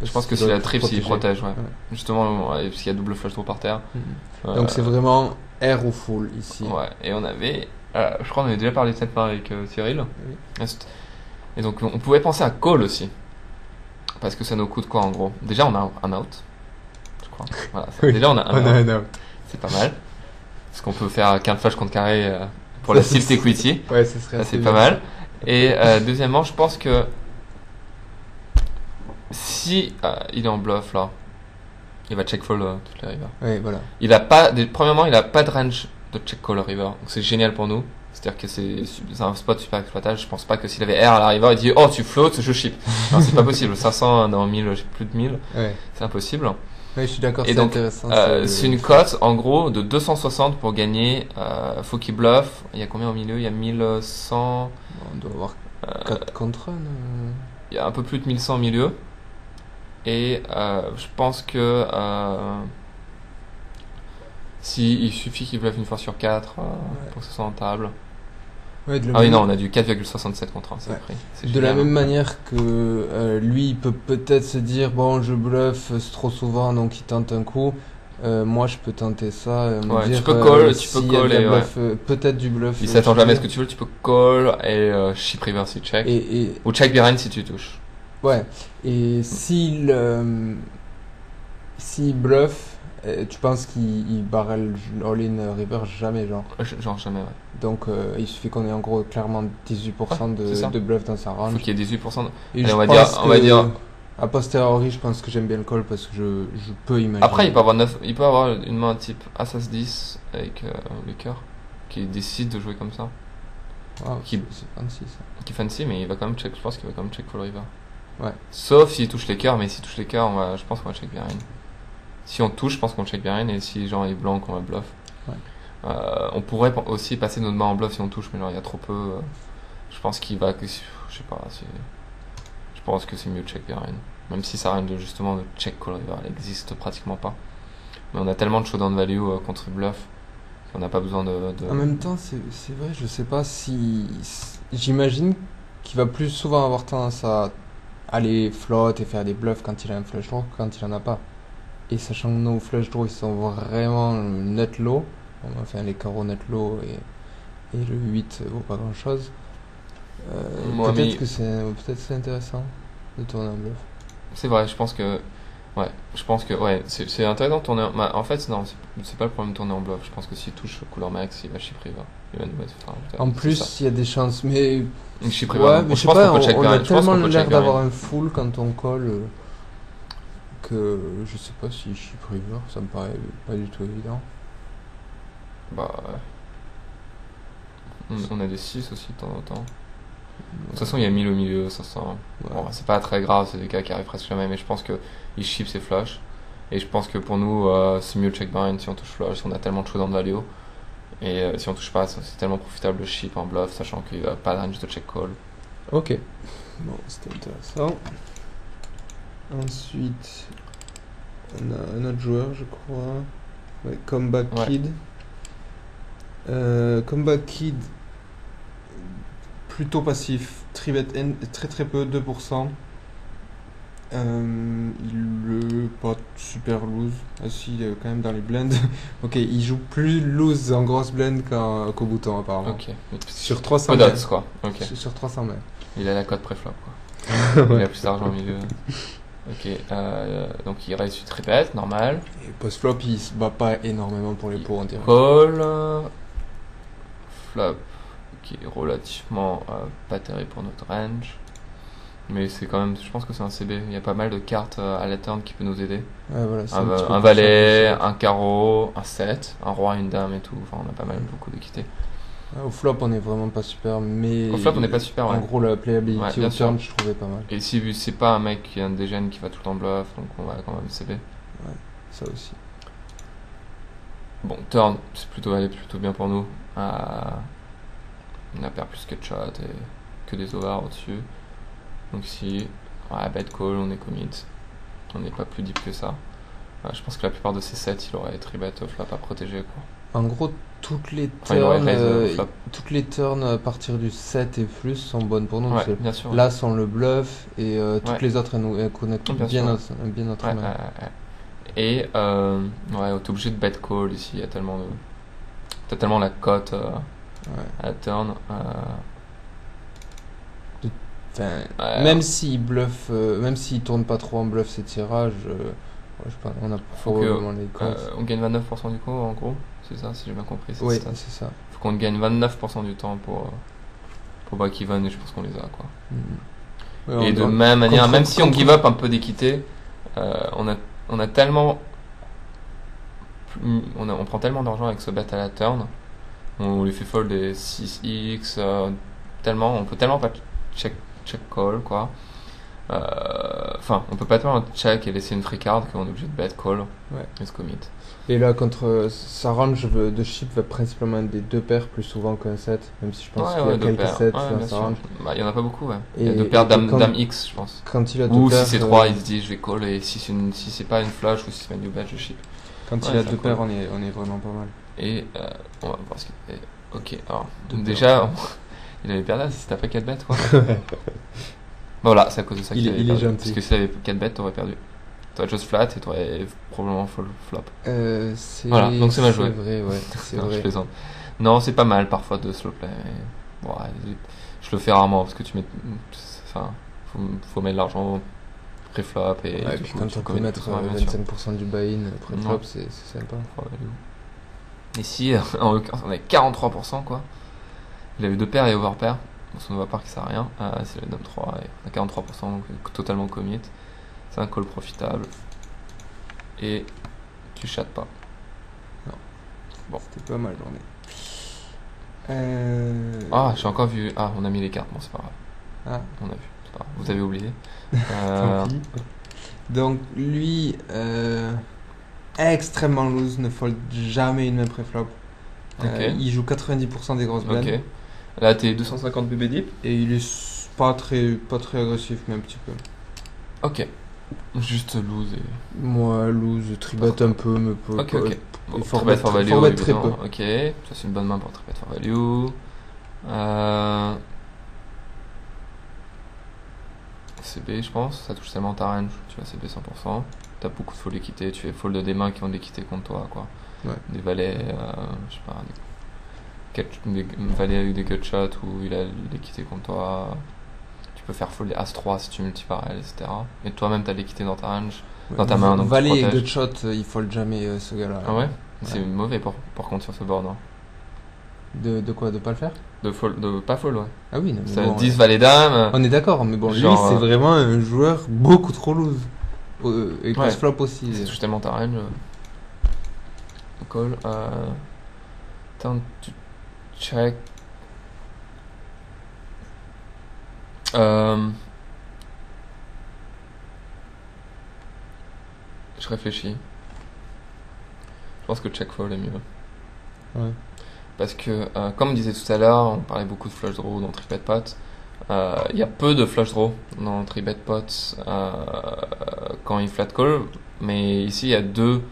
Je pense que qu'il s'il doit a trips, il protège, ouais. Justement, ouais, parce qu'il y a double flush draw par terre. Donc c'est vraiment air ou full ici. Ouais, et on avait. Je crois qu'on avait déjà parlé de cette main avec Cyril. Oui. Et donc on pouvait penser à call aussi. Parce que ça nous coûte quoi en gros? Déjà on a un out. Je crois. Voilà, Oui, déjà on a on a un out. un out. C'est pas mal. Parce qu'on peut faire qu'un flush contre carré pour la tilt equity. Ouais, ce serait Ça assez c'est pas bien. mal. Et deuxièmement, je pense que si il est en bluff là, il va check fold toutes les rivers. Oui, voilà. Il a pas, premièrement, il a pas de range de check call river, donc c'est génial pour nous. C'est-à-dire que c'est un spot super exploitable. Je pense pas que s'il avait R à la river, il dit oh tu flottes, je chip. Non, c'est pas possible. 500 dans 1000, j'ai plus de 1000, Ouais. c'est impossible. Ouais, je suis d'accord, Et c'est donc, intéressant. c'est une cote en gros de 260 pour gagner. Faut qu'il bluff. Il y a combien au milieu? Il y a 1100. On doit avoir 4 contre 1. Il y a un peu plus de 1100 au milieu. Et je pense que si il suffit qu'il bluffe une fois sur 4 pour que ce soit rentable. Ouais, Ah oui, non, on a du 4,67 contre 1, c'est Ouais. le prix. C'est De la génial. même manière que lui, il peut peut-être se dire bon, je bluffe trop souvent, donc il tente un coup. Moi, je peux tenter ça. Me Ouais, dire, tu peux call, tu s'il peux y a de call la et bluff, peut-être du bluff. Il s'attend jamais à ce que chipé. tu veux, tu peux call et chip river si check. Et Ou check behind si tu touches. ouais. Et s'il bluffe, tu penses qu'il barrel all-in river jamais, genre. Genre jamais, ouais. Donc il suffit qu'on ait en gros clairement 18% c'est ça. de bluff dans sa Faut range. qu'il y ait 18%. Et Allez, je on va pense dire. que, a posteriori, je pense que j'aime bien le call parce que je peux imaginer. Après, il peut avoir une main type As-As 10 avec le cœur qui décide de jouer comme ça. Wow, qui- c'est fancy ça. Qui fancy, mais il va quand même check. Je pense qu'il va quand même check full river. Ouais. Sauf s'il touche les cœurs, mais s'il touche les cœurs, je pense qu'on va check behind. Si on touche, je pense qu'on check behind, et si genre il est blanc, on va bluff. Ouais. On pourrait aussi passer notre main en bluff si on touche, mais genre il y a trop peu. Je pense qu'il va. Je sais pas. Je pense que c'est mieux de check behind. Même si ça range justement de check call river, elle existe pratiquement pas. Mais on a tellement de showdown value contre bluff qu'on n'a pas besoin de. En même temps, c'est vrai, je sais pas si. J'imagine qu'il va plus souvent avoir tendance à aller flotte et faire des bluffs quand il a un flush draw que quand il en a pas. Et sachant que nos flush draws ils sont vraiment net low, enfin les carreaux net low et le 8 vaut pas grand chose. Moi, Peut-être mais- que c'est intéressant de tourner en bluff. C'est vrai, je pense que. Ouais, c'est intéressant de tourner. En fait, non, c'est pas le problème de tourner en bluff. Je pense que s'il touche couleur max, il va chip river. Il va nous mettre. En plus, il y a des chances, mais chip river. ouais, mais je sais pense pas, qu'on peut check on a behind. Je pense tellement qu'on peut l'air check d'avoir behind. un full quand on colle que je sais pas si chip river, ça me paraît pas du tout évident. Bah. On a des 6 aussi de temps en temps. De toute façon, il y a 1000 au milieu, ça sent. Ouais. Bon, c'est pas très grave, c'est des cas qui arrivent presque jamais, mais je pense qu'il chip ses flush. Et je pense que pour nous, c'est mieux de check behind si on touche flush, on a tellement de choses dans le value. Et si on touche pas, c'est tellement profitable de chip en bluff, sachant qu'il n'y a pas de range de check call. Ok. Bon, c'était intéressant. Ensuite, on a un autre joueur, je crois. Ouais, Comeback Ouais. Kid. Comeback Kid, plutôt passif. Tribet très très peu, 2%. Il est pas super loose. Ah si, il est quand même dans les blends. Ok, il joue plus loose en grosse blend qu'au bouton apparemment. Ok. Sur 300 Peu mètres. dots, quoi. Ok. Sur 300 mètres. Il a la cote pré-flop, quoi. Il a plus d'argent au milieu. Ok. Donc il reste 8 répètes, normal. Et post-flop, il se bat pas énormément pour les pots, on dirait. Call. Flop. Qui est relativement pas terrible pour notre range. Mais c'est quand même, je pense que c'est un CB. Il y a pas mal de cartes à la turn qui peut nous aider. Ouais, voilà, c'est un petit peu Un plus valet, simple. un carreau, un 7, un roi, une dame et tout. Enfin, on a pas mal, beaucoup d'équité. Au flop, on est vraiment pas super, mais Au flop, on n'est pas super, en ouais. gros, la Ouais, playability bien au sûr. turn, je trouvais pas mal. Et si c'est pas un mec qui a un dégène qui va tout le temps bluff, donc on va quand même CB. Ça aussi. Bon, turn, c'est plutôt allé plutôt bien pour nous. On a perdu plus que de shot et que des overs au-dessus. Donc ici, ouais, bet call, on est commit. On n'est pas plus deep que ça. Je pense que la plupart de ces sets, il aurait 3-bet flop à protéger, quoi. En gros, toutes les Enfin, il aurait turns, raise flop. toutes les turns à partir du 7 et plus sont bonnes pour nous. Ouais, Parce que bien sûr. là, sont le bluff et toutes Ouais. les autres, elles connectent Bien bien sûr. bien notre Ouais, main. ouais. Et ouais, t'es obligé de bet call ici. Il y a tellement de. T'as tellement la cote Ouais. à la turn. Enfin, Ouais, même s'il bluffe, même s'il tourne pas trop en bluff ces tirages, je sais pas, on a faut que probablement les cotes. on gagne 29% du coup, en gros. C'est ça, si j'ai bien compris. Oui, Stat. c'est ça. Faut qu'on gagne 29% du temps pour break even et je pense qu'on les a, quoi. Ouais, Et de on- même manière, contre- même si on contre- give up un peu d'équité, on a tellement. On prend tellement d'argent avec ce bet à la turn. On lui fait fold des 6x. Tellement, on peut tellement pas check call, quoi. Enfin, on peut pas tellement check et laisser une free card qu'on est obligé de bet call Ouais. et se commit. Et là, contre sa range de chip va principalement être des deux paires plus souvent qu'un set, même si je pense qu'il y a deux quelques paires. sets Ouais, dans bien sa sûr. range. Bah, il y en a pas beaucoup, ouais. Il y a Et- deux paires et dame, quand- dame X, je pense. Quand il a deux Ou si paires, c'est 3, il se dit je vais call et si c'est pas une flush ou si c'est pas une new bet, je chip. quand Ouais, il a ça deux colle. paires, on est vraiment pas mal. Et on va voir ce qu'il fait. Ok, alors Deux déjà, il avait perdu si t'as pas 4 bêtes, quoi. Voilà, c'est à cause de ça Il qu'il est- avait il est perdu. gentil. Parce que s'il avait 4 bêtes, t'aurais perdu. T'aurais just flat et t'aurais probablement flop. Voilà, donc c'est mal joué. vrai, ouais, c'est Non, je vrai. plaisante. Non, c'est pas mal parfois de slow play. Bon, ouais, je le fais rarement parce que tu mets. Enfin, faut mettre de l'argent pré-flop et. Ouais, du puis coup, quand tu on peut commets mettre tout ça, bien sûr. 25% du buy-in après Ouais. flop, c'est sympa. Ici, en l'occurrence, on est 43%, quoi. Il avait deux paires et overpair. Donc on ne voit pas que ça sert à rien. C'est le dame 3 et on a 43%, donc totalement commit. C'est un call profitable. Et tu chattes pas. C'était pas mal journée. J'ai encore vu. Ah, on a mis les cartes. Bon, c'est pas grave. Ah, On a vu. C'est pas grave. Vous avez oublié. tant pis. Donc lui, extrêmement loose, ne fold jamais une main pré-flop. Ok. Il joue 90% des grosses blinds. Ok. Là, t'es 250 BB deep. Et il est pas très agressif, mais un petit peu. Ok. Juste lose et. Moi, loose, tribet un peu, mais pas. Ok, ok. Bon, Il faut three bet for value, remettre très évidemment. peu. Ok, ça c'est une bonne main pour three bet for value. CB, je pense, ça touche tellement ta range, tu vas CB 100%. T'as beaucoup de fold équité, tu fais fold des mains qui ont de l'équité contre toi, quoi. Ouais. Des valets, je sais pas, des valets avec des gutshots où il a de l'équité contre toi. Tu peux faire fold des As-3 si tu multipares, etc. Et toi-même t'as de l'équité dans ta range. Dans ta main, donc tu Valet et protèges. gutshot, il fold jamais ce gars-là. Ah ouais. C'est mauvais pour contre sur ce board, hein. De quoi? De pas le faire? De pas fold, ouais. Ah oui, non, mais Ça bon, 10 valet dame. on est d'accord, mais bon, lui, Genre, c'est vraiment un joueur beaucoup trop loose. Et Ouais. passe flop aussi. Ça touche tellement ta range. Call. Turn to check. Je réfléchis. Je pense que check fold est mieux. Ouais. Parce que, comme on disait tout à l'heure, on parlait beaucoup de flush draw dans Tripet Pot. Il y a peu de flush draw dans Tripet Pot quand il flat call. Mais ici, il y a deux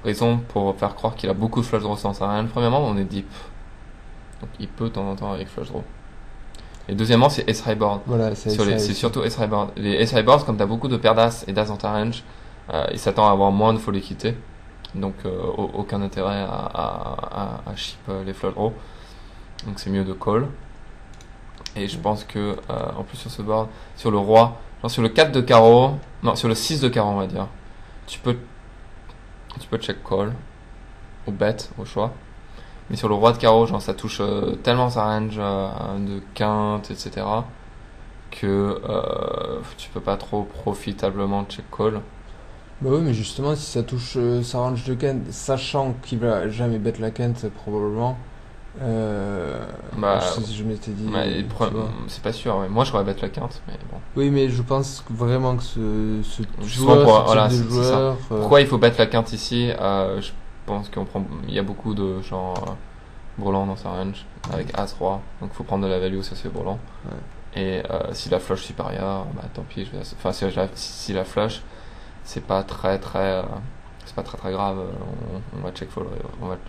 raisons pour faire croire qu'il a beaucoup de flush draw sans sa range. Premièrement, on est deep. Donc il peut de temps en temps avec flush draw. Et deuxièmement, c'est ace high board. Voilà, C'est surtout ace high board. Les ace high boards, comme tu as beaucoup de paires d'as et d'as dans ta range, ils s'attendent à avoir moins de fold équité. Donc aucun intérêt à chip les flush draw. Donc c'est mieux de call. Et je pense que en plus sur ce board, sur le roi, genre sur le 4 de carreau, non sur le 6 de carreau on va dire, tu peux check call ou bet au choix. Mais sur le roi de carreau, genre ça touche tellement sa range de quinte, etc. que tu peux pas trop profitablement check call. Bah oui, mais justement, si ça touche sa range de quinte, sachant qu'il va jamais bet la quinte, probablement, Bah, je m'étais dit. bah, Tu vois. c'est pas sûr. Ouais. Moi, je j'aurais bet la quinte, mais bon. Oui, mais je pense vraiment que ce Justement, joueur, ce type voilà, de c'est ça. joueur. Pourquoi il faut battre la quinte ici? Je pense il y a beaucoup de genre Brelan dans sa range avec As-Roi, donc il faut prendre de la value sur ce Brelan. Ouais. Et si la flush supérieure, bah tant pis. Enfin, si la flush, c'est pas c'est pas très grave. On va check fold,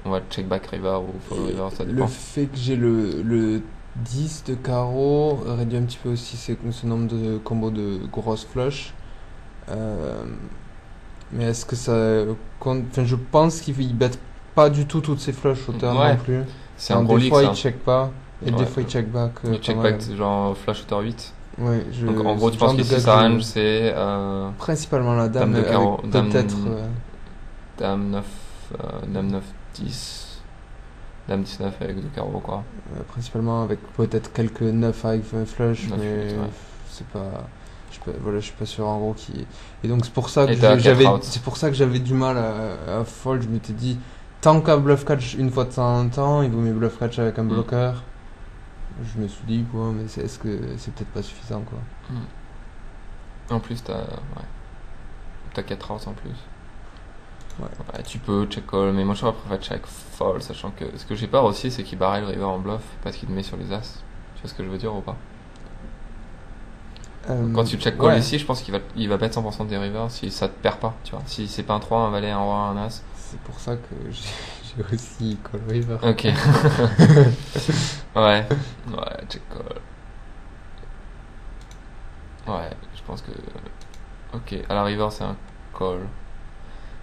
on va check back river ou fold river, ça Le dépend. fait que j'ai le 10 de carreau réduit un petit peu aussi ce nombre de combos de grosses flush. Euh, mais est-ce que ça compte? Enfin, je pense qu'il bet pas du tout toutes ses flushs au turn Ouais, non plus. c'est un Enfin, gros des leak fois ça. il check pas et des Ouais, fois il check back. il Pas check mal. back genre flush auteur 8. Ouais, Donc en gros, c'est tu le penses genre de qu'ici gars sa que range c'est principalement la dame, dame de carreau, avec dame, peut-être dame 9, dame 9, 10, dame 19 avec 2 carreaux quoi. principalement avec peut-être quelques 9 avec flush, 9, mais 8, ouais. c'est pas. Voilà, je suis pas sûr en gros qui. Et donc c'est pour ça que Et t'as j'avais, 4 outs. c'est pour ça que j'avais du mal à fold. Je m'étais dit, tant qu'à bluff catch une fois de temps en temps, il vaut mieux bluff catch avec un bloqueur. Je me suis dit quoi, mais est-ce que c'est peut-être pas suffisant quoi. En plus t'as 4 outs en plus. Ouais. Ouais, tu peux check call, mais moi je préfère check fold, sachant que ce que j'ai peur aussi c'est qu'il barre le river en bluff parce qu'il te met sur les as. Tu vois ce que je veux dire ou pas? Quand tu check call ouais. ici, je pense il va bet 100% des rivers si ça te perd pas, tu vois. Si c'est pas un 3, un valet, un roi, un as. C'est pour ça que j'ai aussi call river. Ok. Ouais, check call. Ouais, je pense que. Ok, à la river c'est un call.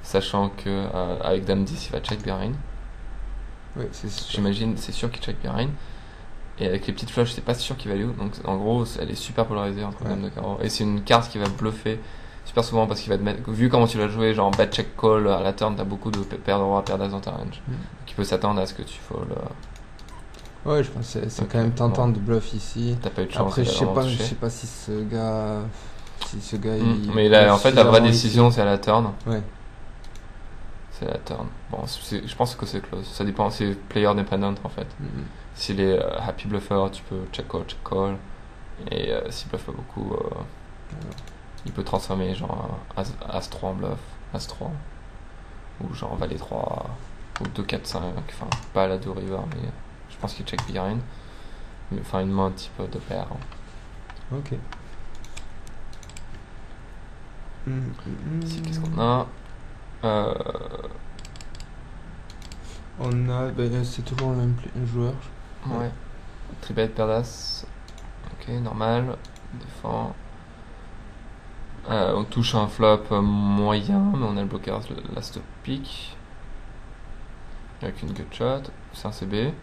Sachant que avec dame 10 il va check behind. Oui, c'est sûr. J'imagine, c'est sûr qu'il check behind. Et avec les petites flushs, c'est pas sûr qu'il value. Donc en gros, elle est super polarisée entre dame de carreau. Et c'est une carte qui va bluffer super souvent parce qu'il va te mettre. Vu comment tu l'as joué, genre bet check call à la turn, t'as beaucoup de paires de rois, paires d'as dans ta range. Donc il peut s'attendre à ce que tu fold. Ouais, je pense que c'est Ok, quand même tentant bon. de bluff ici. T'as pas eu de chance. Après, il a vraiment touché. je sais pas si ce gars. Mais là, en fait, la vraie suffisamment décision, ici. c'est à la turn. Ouais. C'est la turn. Bon, je pense que c'est close. Ça dépend, c'est player dependent en fait. S'il est happy bluffer, tu peux check call. Et s'il bluffe pas beaucoup, il peut transformer genre As-3 en bluff, As-3. Ou genre Valet 3, ou 2-4-5. Enfin, pas à la 2 river, mais je pense qu'il check behind. Mais enfin, une main type de paire. Ok. Ici, qu'est-ce qu'on a On a. C'est toujours le même joueur. Ouais. Tribet, paire d'as. Ok, normal. Défend. On touche un flop moyen, mais on a le bloqueur last pick. Avec une gutshot. C'est un CB.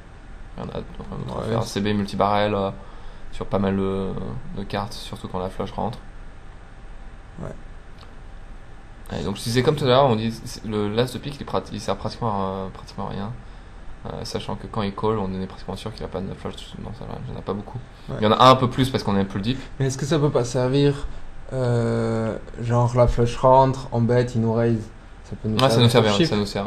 On va faire un CB multi-barrel sur pas mal de cartes, surtout quand la flush rentre. Ouais. Et donc je disais comme tout à l'heure, on dit le last de pick il sert pratiquement à rien. Sachant que quand il call, on est pratiquement sûr qu'il n'y a pas de flush dans sa range. Il n'y en a pas beaucoup. Ouais. Il y en a un peu plus parce qu'on est un peu deep. Mais est-ce que ça peut pas servir genre la flush rentre, on bet, il nous raise? Ça peut nous Ouais, ça nous sert bien. chip. Ça nous sert.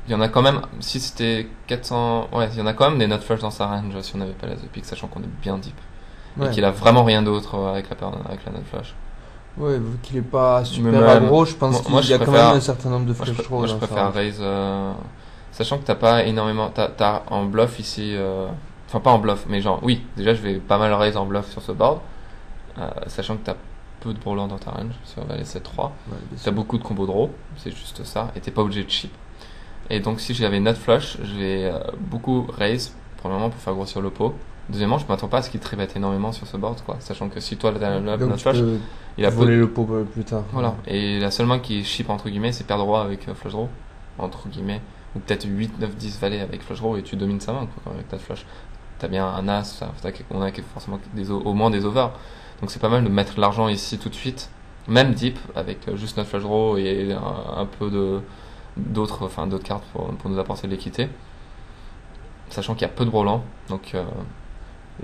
Il y en a quand même, si c'était 400. Ouais, il y en a quand même des not flush dans sa range si on n'avait pas la the pick, sachant qu'on est bien deep. Ouais. Et qu'il a vraiment rien d'autre avec la not flush. Ouais, vu qu'il est pas super même- aggro, je pense moi, qu'il y a je quand préfère- même un certain nombre de flush draws. Moi, je dans sa préfère range. raise. Sachant que t'as pas énormément. T'as en bluff ici. Enfin, pas en bluff, mais genre, oui, déjà je vais pas mal raise en bluff sur ce board. Sachant que t'as peu de brûlants dans ta range sur Valet 7-3. Ouais, bien sûr. T'as beaucoup de combos draw, c'est juste ça, et t'es pas obligé de chip. Et donc, si j'avais not flush, je vais beaucoup raise, premièrement pour faire grossir le pot. Deuxièmement, je m'attends pas à ce qu'il tribet énormément sur ce board, quoi. Sachant que si toi t'as Donc not tu flush, peux il a voler peu. le pot plus tard. Voilà. Et la seule main qui chip entre guillemets, c'est paire droit avec flush draw, entre guillemets. Ou peut-être 8, 9, 10 valets avec flush draw et tu domines sa main, quoi, avec ta flush. T'as bien un as, on a forcément au moins des overs. Donc c'est pas mal de mettre l'argent ici tout de suite, même deep, avec juste notre flush draw et un peu d'autres cartes pour nous apporter de l'équité. Sachant qu'il y a peu de brolants, donc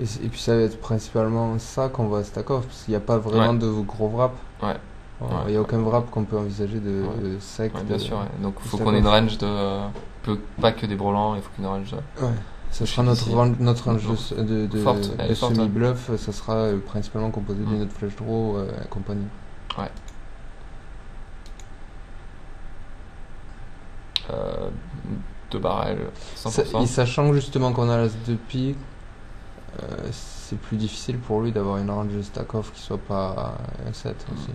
Et puis ça va être principalement ça qu'on va stack off, parce qu'il n'y a pas vraiment de gros wraps. ouais. Il n'y a aucun wrap qu'on peut envisager de sec. Ouais, bien sûr. Ouais. Donc il faut juste qu'on ait une d'accord. range pas que des brelans, il faut qu'une range. Ouais. Ça sera notre range de semi-bluff, ça sera principalement composé d'une autre flash draw et compagnie. Ouais. Deux barrels, 100%. Sachant que justement qu'on a l'as de pique, c'est plus difficile pour lui d'avoir une range de stack-off qui soit pas un 7 aussi.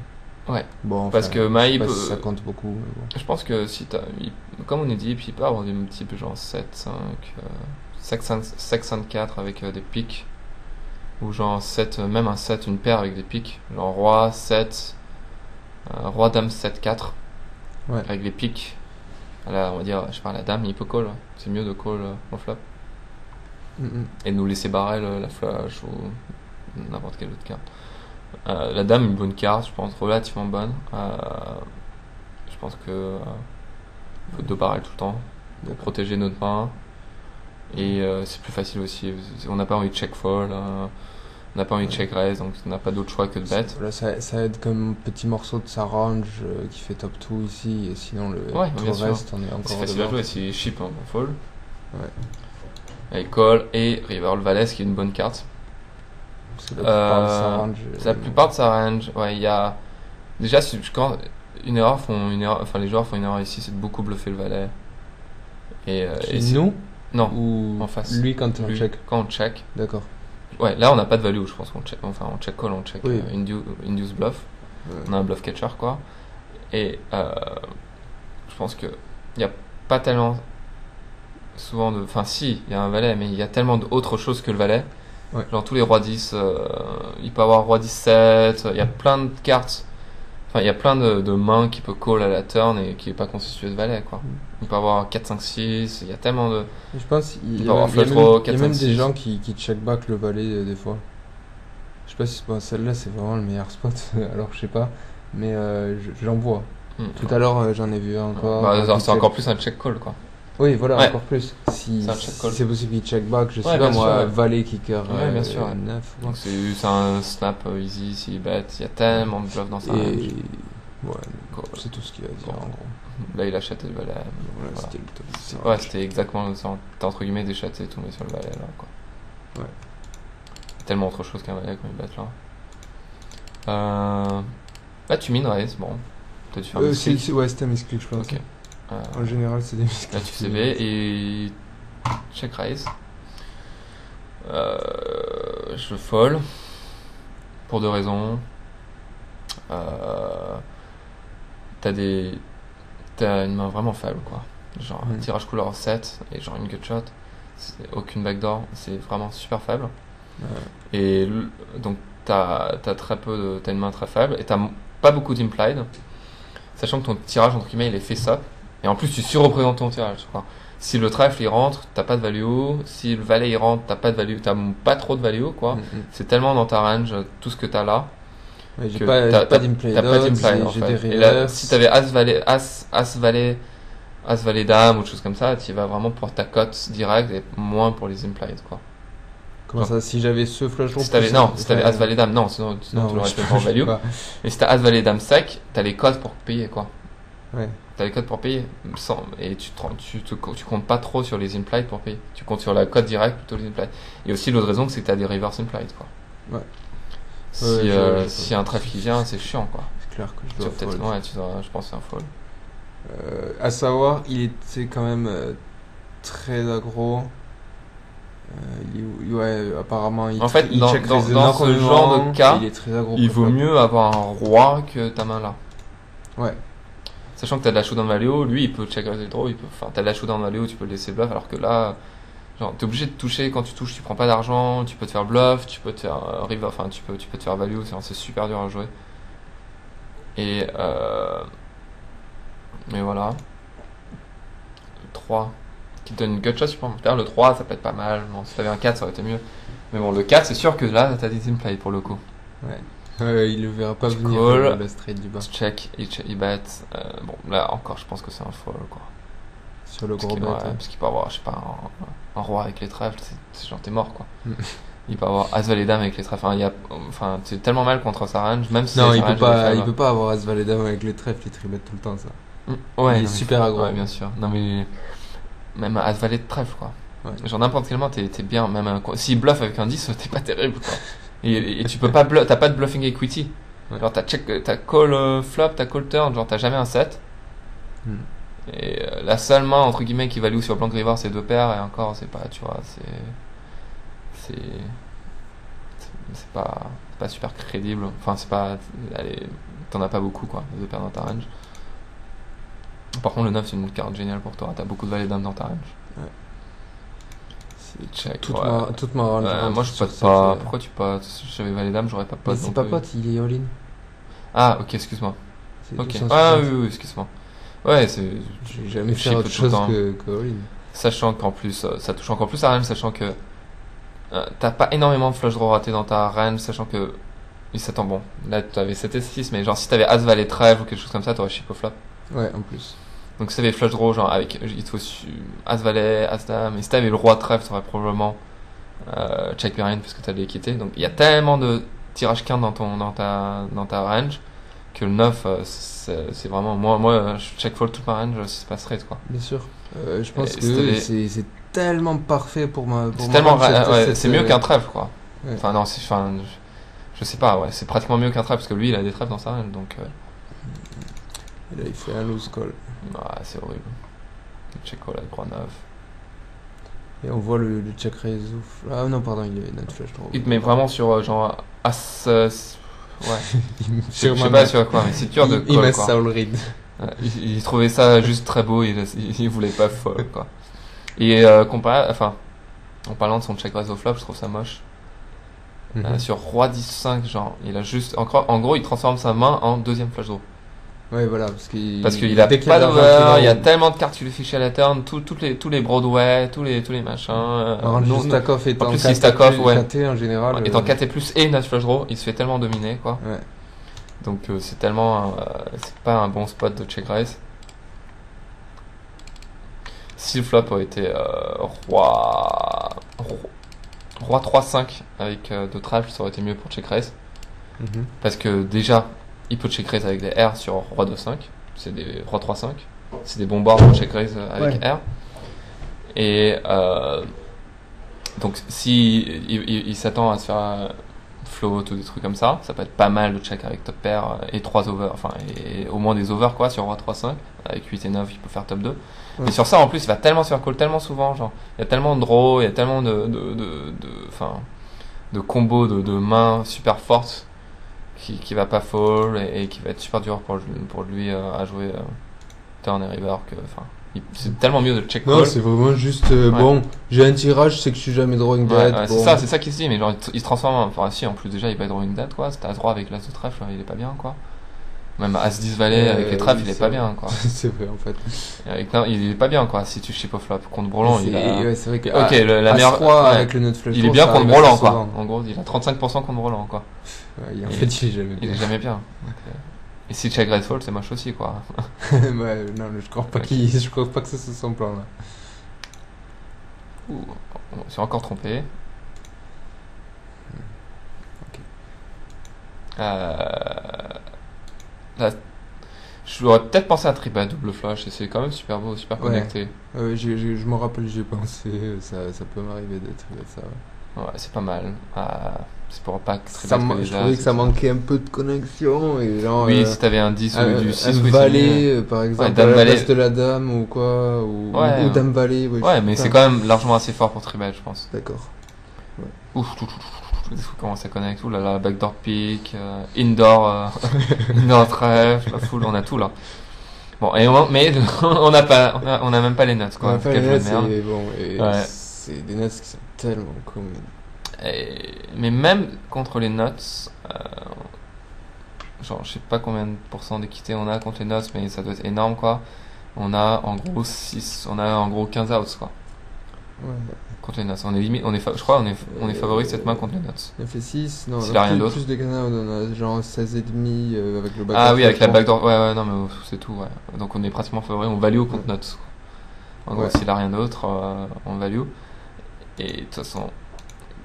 Ouais. Bon, parce que Maï peut... si ça compte beaucoup. Mais bon. Je pense que si comme on est dit, puis il peut avoir des types genre 7, 5, 5, 4 avec des piques. Ou genre 7, même un 7, une paire avec des piques. Genre roi, 7, roi, dame, 7, 4. Ouais. Avec des piques. Là, on va dire, je parle à la dame, il peut call. Ouais. C'est mieux de call en flop. Et de nous laisser barrel la flush ou n'importe quelle autre carte. La dame, une bonne carte, je pense, relativement bonne. Je pense que il faut 2 barrels tout le temps pour protéger notre main. Et c'est plus facile aussi. On n'a pas envie de check fall, on n'a pas envie de check raise, donc on n'a pas d'autre choix que de bet. Là, ça aide comme petit morceau de sa range qui fait top 2 ici, et sinon le reste, on est encore. C'est facile à jouer, si chip on fall. Ouais. Avec call et river le valet, ce qui est une bonne carte. C'est la plupart de sa range. La plupart de sa range, ouais, il y a. Déjà, quand les joueurs font une erreur ici, c'est de beaucoup bluffer le valet. Et nous Non, ou en face. Lui quand on check. Quand on check. D'accord. Ouais, là on n'a pas de value, je pense qu'on check. Enfin, on check call, on check induce bluff. Ouais. On a un bluff catcher, quoi. Et je pense que il n'y a pas tellement souvent de. Enfin, si, il y a un valet, mais il y a tellement d'autres choses que le valet. Ouais. Genre tous les rois 10, il peut avoir roi 17, il y a plein de cartes. Enfin, il y a plein de mains qui peut call à la turn et qui n'est pas constitué de valet, quoi. Il peut avoir 4, 5, 6, il y a tellement de. Je pense qu'il y a même des gens qui check back le valet des fois. Je sais pas si celle-là c'est vraiment le meilleur spot, alors je sais pas, mais j'en vois. Tout à l'heure j'en ai vu un encore. Bah, c'est encore plus un check call, quoi. Oui, voilà, encore plus. Si c'est possible qu'il check back, je sais pas moi, valet kicker 9. Donc c'est un snap easy, s'il bet, il y a tellement de bluff dans ça. Ouais, c'est tout ce qu'il va dire en gros. Là il a chaté le valet. Voilà. C'était le top. Ouais, c'était exactement ça. T'as entre guillemets déchaté tout mais sur le valet là, quoi. Ouais. Tellement autre chose qu'un valet quand il bet là. Là tu mines raise, bon. Peut-être faire un misclick. Ouais, c'était un misclick je pense. Ok. En général c'est des misclicks. Là tu fais B et check raise. Je fold pour 2 raisons. T'as une main vraiment faible, quoi. Genre un tirage couleur 7 et genre une gutshot, aucune backdoor, c'est vraiment super faible. Et donc t'as une main très faible et t'as pas beaucoup d'implied, sachant que ton tirage entre guillemets il est face up et en plus tu surreprésentes ton tirage, quoi. Si le trèfle il rentre, t'as pas de value. Si le valet il rentre, t'as pas de value, t'as pas trop de value, quoi. C'est tellement dans ta range tout ce que t'as là. Ouais, j'ai pas d'implied en fait. Des et là, si t'avais as valet dame ou des choses comme ça, tu vas vraiment pour ta cote direct et moins pour les implied, quoi. Comment ça, si j'avais ce flush draw? Si t'avais as valet dame, non, sinon tu l'aurais fait en value. Mais si t'as as valet dame sec, t'as les cotes pour payer, quoi. Ouais. T'as les codes pour payer et tu comptes pas trop sur les implied pour payer. Tu comptes sur la cote directe plutôt les implied. Et aussi l'autre raison c'est que t'as des reverse implied, quoi. Ouais. Si un trèfle qui vient, c'est chiant, quoi. C'est clair que je dois fold. Ouais, je pense que c'est un fold. À savoir, il était quand même très aggro. Apparemment il en fait, il dans ce genre de cas, il est très aggro. Il vaut mieux avoir un roi que ta main là. Ouais. Sachant que t'as de la showdown value, lui il peut check raise draw, t'as de la showdown value, tu peux le laisser bluff, alors que là, genre t'es obligé de toucher, quand tu touches tu prends pas d'argent, tu peux te faire bluff, tu peux te faire river, enfin tu peux te faire value, c'est super dur à jouer. Et mais voilà. Le 3 qui te donne une gutshot, je pense. Le 3 ça peut être pas mal, bon, si t'avais un 4 ça aurait été mieux. Mais bon, le 4 c'est sûr que là t'as des implies pour le coup. Ouais. Il le verra pas venir le straight du bas. Check, il bet. Bon, là encore, je pense que c'est un fold, quoi. Sur le gros bet. Parce qu'il peut avoir, je sais pas, un roi avec les trèfles, c'est genre t'es mort, quoi. Il peut avoir As Valet Dame avec les trèfles. C'est tellement mal contre sa range, même si Non, sa il peut range est pas, faible. il peut pas avoir As Valet Dame avec les trèfles, il tribet tout le temps ça. Ouais, il est non, super aggro. Ouais, bien sûr. Non, mais même As Valet de trèfle, quoi. Ouais. Genre n'importe quelle main, t'es bien. Même s'il bluff avec un 10, t'es pas terrible, quoi. Et tu peux pas t'as pas de bluffing equity. Ouais. Genre t'as call flop, t'as call turn, genre t'as jamais un 7. Hmm. Et la seule main entre guillemets qui value sur le plan de river c'est 2 paires, et encore c'est pas, tu vois, c'est pas super crédible. Enfin c'est pas, allez, t'en as pas beaucoup quoi, 2 paires dans ta range. Par contre le 9 c'est une carte géniale pour toi, t'as beaucoup de valets dames dans ta range. Ouais. Check, toute ouais. ma range. Moi je pote pas. Pourquoi tu potes? Si j'avais valet dame j'aurais pas pote. Mais c'est pas pote, il est all-in. Ah ok, excuse-moi. C'est Ok. 260. Ah oui, excuse-moi. Ouais, J'ai jamais fait chip autre tout le chose temps. que all-in. Sachant qu'en plus, ça touche encore plus à range, sachant que t'as pas énormément de flush draw ratés dans ta range, sachant que il s'attend bon. Là t'avais 7 et 6, mais genre si t'avais As Valet trèfle ou quelque chose comme ça, t'aurais chip au flop. Ouais, en plus. Donc si t'avais flush draw, genre avec il te faut As Valet, As Dame, et si t'avais le roi trèfle, t'aurais probablement check behind parce que t'as de l'équité. Donc il y a tellement de tirage quinte dans ta range que le 9 c'est vraiment moi je check fold toute ma range si c'est pas straight quoi. Bien sûr. Je pense Et que c'est tellement parfait pour ma. C'est tellement range, c'est mieux qu'un trèfle quoi. Ouais. Enfin non, je sais pas, ouais, c'est pratiquement mieux qu'un trèfle parce que lui il a des trèfles dans sa range donc Et là, il fait un loose call. c'est horrible. Check call avec roi 9. Et on voit le check raise. Ah non, pardon, il est net flush draw. Il te met vraiment sur genre As ouais. Je sais Sûrement pas sur quoi, mais c'est dur de il call met quoi. ça all read. Il trouvait ça juste très beau, il voulait pas fold quoi. Et en parlant de son check raise au flop, je trouve ça moche. Sur roi 10-5, genre, il a juste, en gros, il transforme sa main en deuxième flush draw. Ouais, voilà, parce qu'il a dès qu'il pas a d'over, il y a tellement de cartes qui lui fichent à la turn, tous les Broadway, tous les machins. stack off étant en plus, il stack off, ouais. KT en général. Étant 4 et plus et 9 flush draw, il se fait tellement dominer, quoi. Ouais. Donc, c'est tellement, c'est pas un bon spot de check raise. Si le flop aurait été roi 3-5 avec 2 trèfles, ça aurait été mieux pour check raise. Parce que déjà, il peut check raise avec des R sur roi 2-5. C'est des roi 3-5. C'est des bons boards pour check raise avec R. Et donc, si il s'attend à se faire float ou des trucs comme ça peut être pas mal de check avec top pair et 3 over. Enfin, et au moins des over quoi sur roi 3-5. Avec 8 et 9, il peut faire top 2. Mais sur ça, en plus, il va tellement se faire call tellement souvent. Genre, il y a tellement de draws, il y a tellement de combos de mains super fortes qui va pas fall et qui va être super dur pour lui à jouer turn et river que c'est tellement mieux de check call. Non, c'est vraiment juste bon, j'ai un tirage, c'est que je suis jamais drawing dead. Ouais, bon. C'est ça qui se dit, mais genre il se transforme enfin si en plus déjà il va être drawing dead quoi, si t'as droit avec l'as de trèfle, il est pas bien quoi. Même As 10 valet avec les trèfles, il est pas bien quoi. C'est vrai en fait. Il est pas bien quoi si tu chip au flop contre Brolan, c'est vrai que la meilleure 3 avec le nut flush. Il est bien contre Brolan quoi. En gros, il a 35% contre Brolan quoi. Ouais, en fait, il est jamais bien. Donc, et si check raise fold, c'est moche aussi quoi. Ouais, non, je crois pas que c'est son plan là. On s'est encore trompé. Ok. Là, j'aurais peut-être pensé à tribet double flush et c'est quand même super beau, super connecté. Je me rappelle, j'y ai pensé, ça peut m'arriver d'être ça. Ouais, c'est pas mal. C'est pour pas que je trouvais que ça manquait un peu de connexion. Et genre, oui, si t'avais un 10 ou du 6 un valet, par exemple, dame à la valet. place de la dame ou quoi, ou dame valet. Ouais, mais c'est quand même largement assez fort pour tribet, je pense. D'accord. Ouais. Ouf, comment ça connecte, ouh là là, backdoor pick, indoor, indoor trèfle, la full, on a tout là. Bon, mais on a même pas les notes quoi. On a pas les notes, c'est des notes qui sont tellement communes. Mais même contre les notes, genre je sais pas combien de pourcents d'équité on a contre les notes, mais ça doit être énorme quoi. On a en gros 15 outs quoi. Ouais. Contre les notes, je crois on est favori cette main contre les notes. On a fait 6, non, s'il a rien d'autre. Plus de canards, on a genre 16,5 avec le backdoor. Ah oui, avec la backdoor, ouais, non mais c'est tout, ouais. Donc on est pratiquement favori, on value contre notes. En gros, s'il a rien d'autre, on value. Et de toute façon,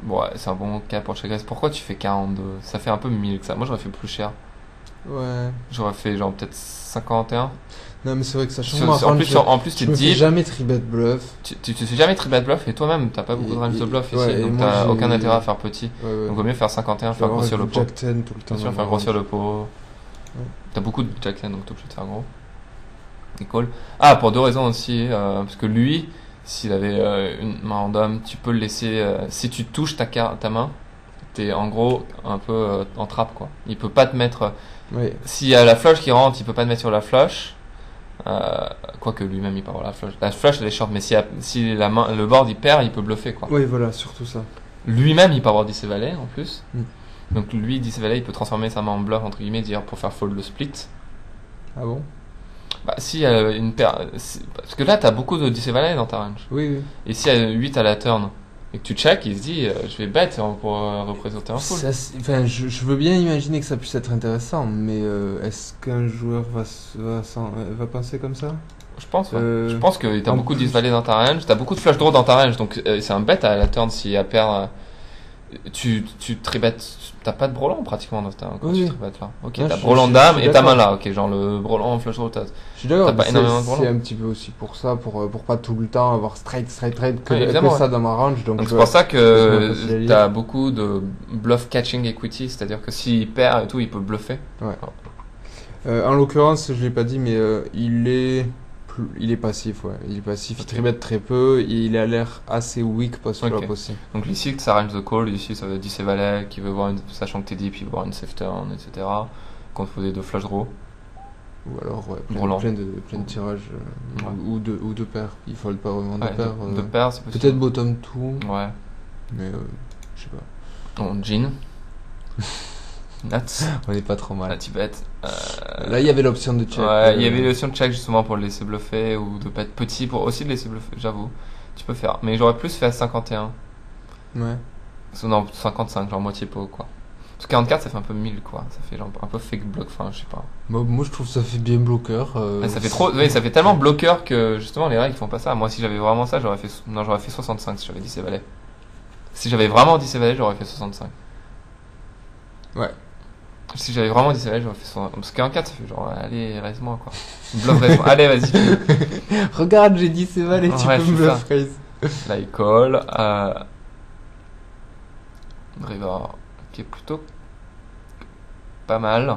Bon, ouais, c'est un bon cas pour check raise. Pourquoi tu fais 42? Ça fait un peu 1000 que ça. Moi, j'aurais fait plus cher. Ouais. J'aurais fait genre peut-être 51. Non, mais c'est vrai que ça change. En plus, tu je te me dis. fais jamais tribet bluff. Tu te fais jamais three-bet bluff et toi-même, t'as pas beaucoup de range de bluff ici. ouais, Donc moi, t'as j'ai- aucun intérêt à faire petit. Ouais. Donc vaut mieux faire 51, Je vais faire avoir grossir le du pot. Jack 10 tout le temps. Bien sûr, dans faire ma grossir range. le pot. Ouais. T'as beaucoup de Jack 10, donc t'es obligé de faire gros. Et call. Ah, pour deux raisons aussi. Parce que lui, s'il avait une main random, tu peux le laisser. Si tu touches ta main, t'es en gros un peu en trappe, quoi. Il peut pas te mettre. Ouais. S'il y a la flush qui rentre, il peut pas te mettre sur la flush. Quoique lui-même il peut avoir la flush. La flush elle est short, mais si le board il perd, il peut bluffer, quoi. Oui, voilà, surtout ça. Lui-même il peut avoir 10 valet en plus. Mm. Donc lui, 10 valet, il peut transformer sa main en bluff, entre guillemets, dire pour faire fold le split. Ah bon? Bah, si une paire. Parce que là, t'as beaucoup de 10 valet dans ta range. Oui. Et si y a 8 à la turn et que tu check, il se dit je vais bet pour représenter un fold. Enfin, je veux bien imaginer que ça puisse être intéressant, mais est-ce qu'un joueur va penser comme ça? Je pense, ouais. Je pense que t'as en beaucoup de plus- 10 valets dans ta range, t'as beaucoup de flush draw dans ta range, donc c'est un bet à la turn si à paire. Tu tribet, t'as pas de brelan pratiquement dans ta quand Oui. tu tribet là. Ok, Non, t'as je brelan suis dame et ta d'accord. main là, ok, genre le brelan flush draw, Je suis d'accord, T'as pas mais énormément de c'est brelan. un petit peu aussi pour ça, pour pas tout le temps avoir straight, que, Oui, évidemment, que ça ouais. dans ma range. Donc Donc je c'est pour ça je me que facilite. t'as beaucoup de bluff catching equity, c'est-à-dire que s'il perd et tout, il peut bluffer. En l'occurrence, je l'ai pas dit, mais il est passif, ouais. Il est passif, il Ok. tribet très peu, et il a l'air assez weak post-flop Ok. aussi. Donc ici, ça range de call, ici ça veut 10 et valet, qui veut voir sachant que t'es deep, il veut voir une safe turn, etc. Contre des deux flush draw. Ou alors, ouais, Brelan. plein de tirages, Ouais. ou deux paires. Il fold pas vraiment Ouais, deux paires. deux paires, c'est possible. Peut-être bottom two, Ouais. mais je sais pas. Bon, Jean. Nuts. On est pas trop mal. Là, tu bêtes. Là, il y avait l'option de check. Ouais, il y avait l'option de check justement pour le laisser bluffer ou de pas être petit pour aussi le laisser bluffer, j'avoue. Tu peux faire. Mais j'aurais plus fait à 51. Ouais. Non, 55, genre moitié pot, quoi. Parce que 44, ça fait un peu 1000, quoi. Ça fait genre un peu fake block, enfin, je sais pas. Moi, je trouve ça fait bien bloqueur. Ouais, ça fait trop, oui, ça fait tellement bloqueur que justement les règles font pas ça. Moi, si j'avais vraiment ça, j'aurais fait 65 si j'avais 10 et valet. Si j'avais vraiment 10 et valet, j'aurais fait 65. Ouais. Si j'avais vraiment 10 et valet, j'aurais fait 65. Parce que 44, ça fait genre, allez, raise-moi, quoi. Bluff, raise-moi. Allez, vas-y. Regarde, j'ai dit c'est valé, tu Ouais, peux c'est me ça. bluff raise. Là, il colle. River, qui est plutôt pas mal.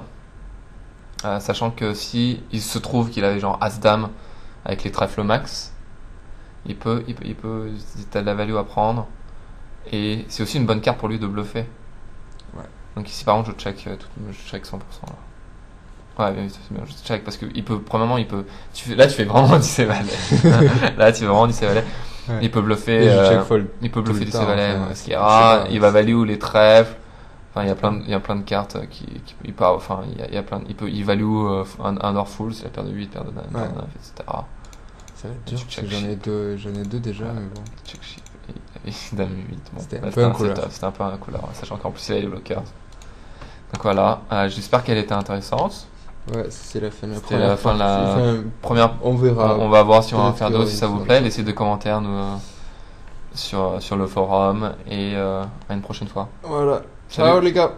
Sachant que si il se trouve qu'il avait genre As-Dame avec les trèfles max, il peut, t'as de la value à prendre. Et c'est aussi une bonne carte pour lui de bluffer. Ouais. Donc ici, par contre, je check 100%. Là. Ouais, c'est bien, je check parce que premièrement, tu fais vraiment 10 et valet. Là, tu fais vraiment 10 et valet. Ouais. Il peut bluffer. Et je check fold. Il peut Tout bluffer le des temps, valets, enfin, ce qui je est sais rare. pas, Il va c'est- value les trèfles. Enfin, il y a plein de cartes il peut, enfin, il y a plein, il value un or full, c'est la paire de 8, paire de 9, Ouais. etc. Ça va être dur, Tu parce que check j'en ai deux déjà, Ouais. mais bon. Check shit. Et dame 8. Bon, C'était là, un peu un couleur. C'était un peu un couleur, sachant qu'en plus il a les blockers. Donc voilà, j'espère qu'elle était intéressante. Ouais, c'est la fin de la C'était la fin de la partie. Enfin, première. on verra. On va voir si on va en Peut-être faire qu'il y d'autres aura si ça une vous sorte plaît. de- Laissez des commentaires sur le forum et à une prochaine fois. Voilà. Salut. Ciao les gars.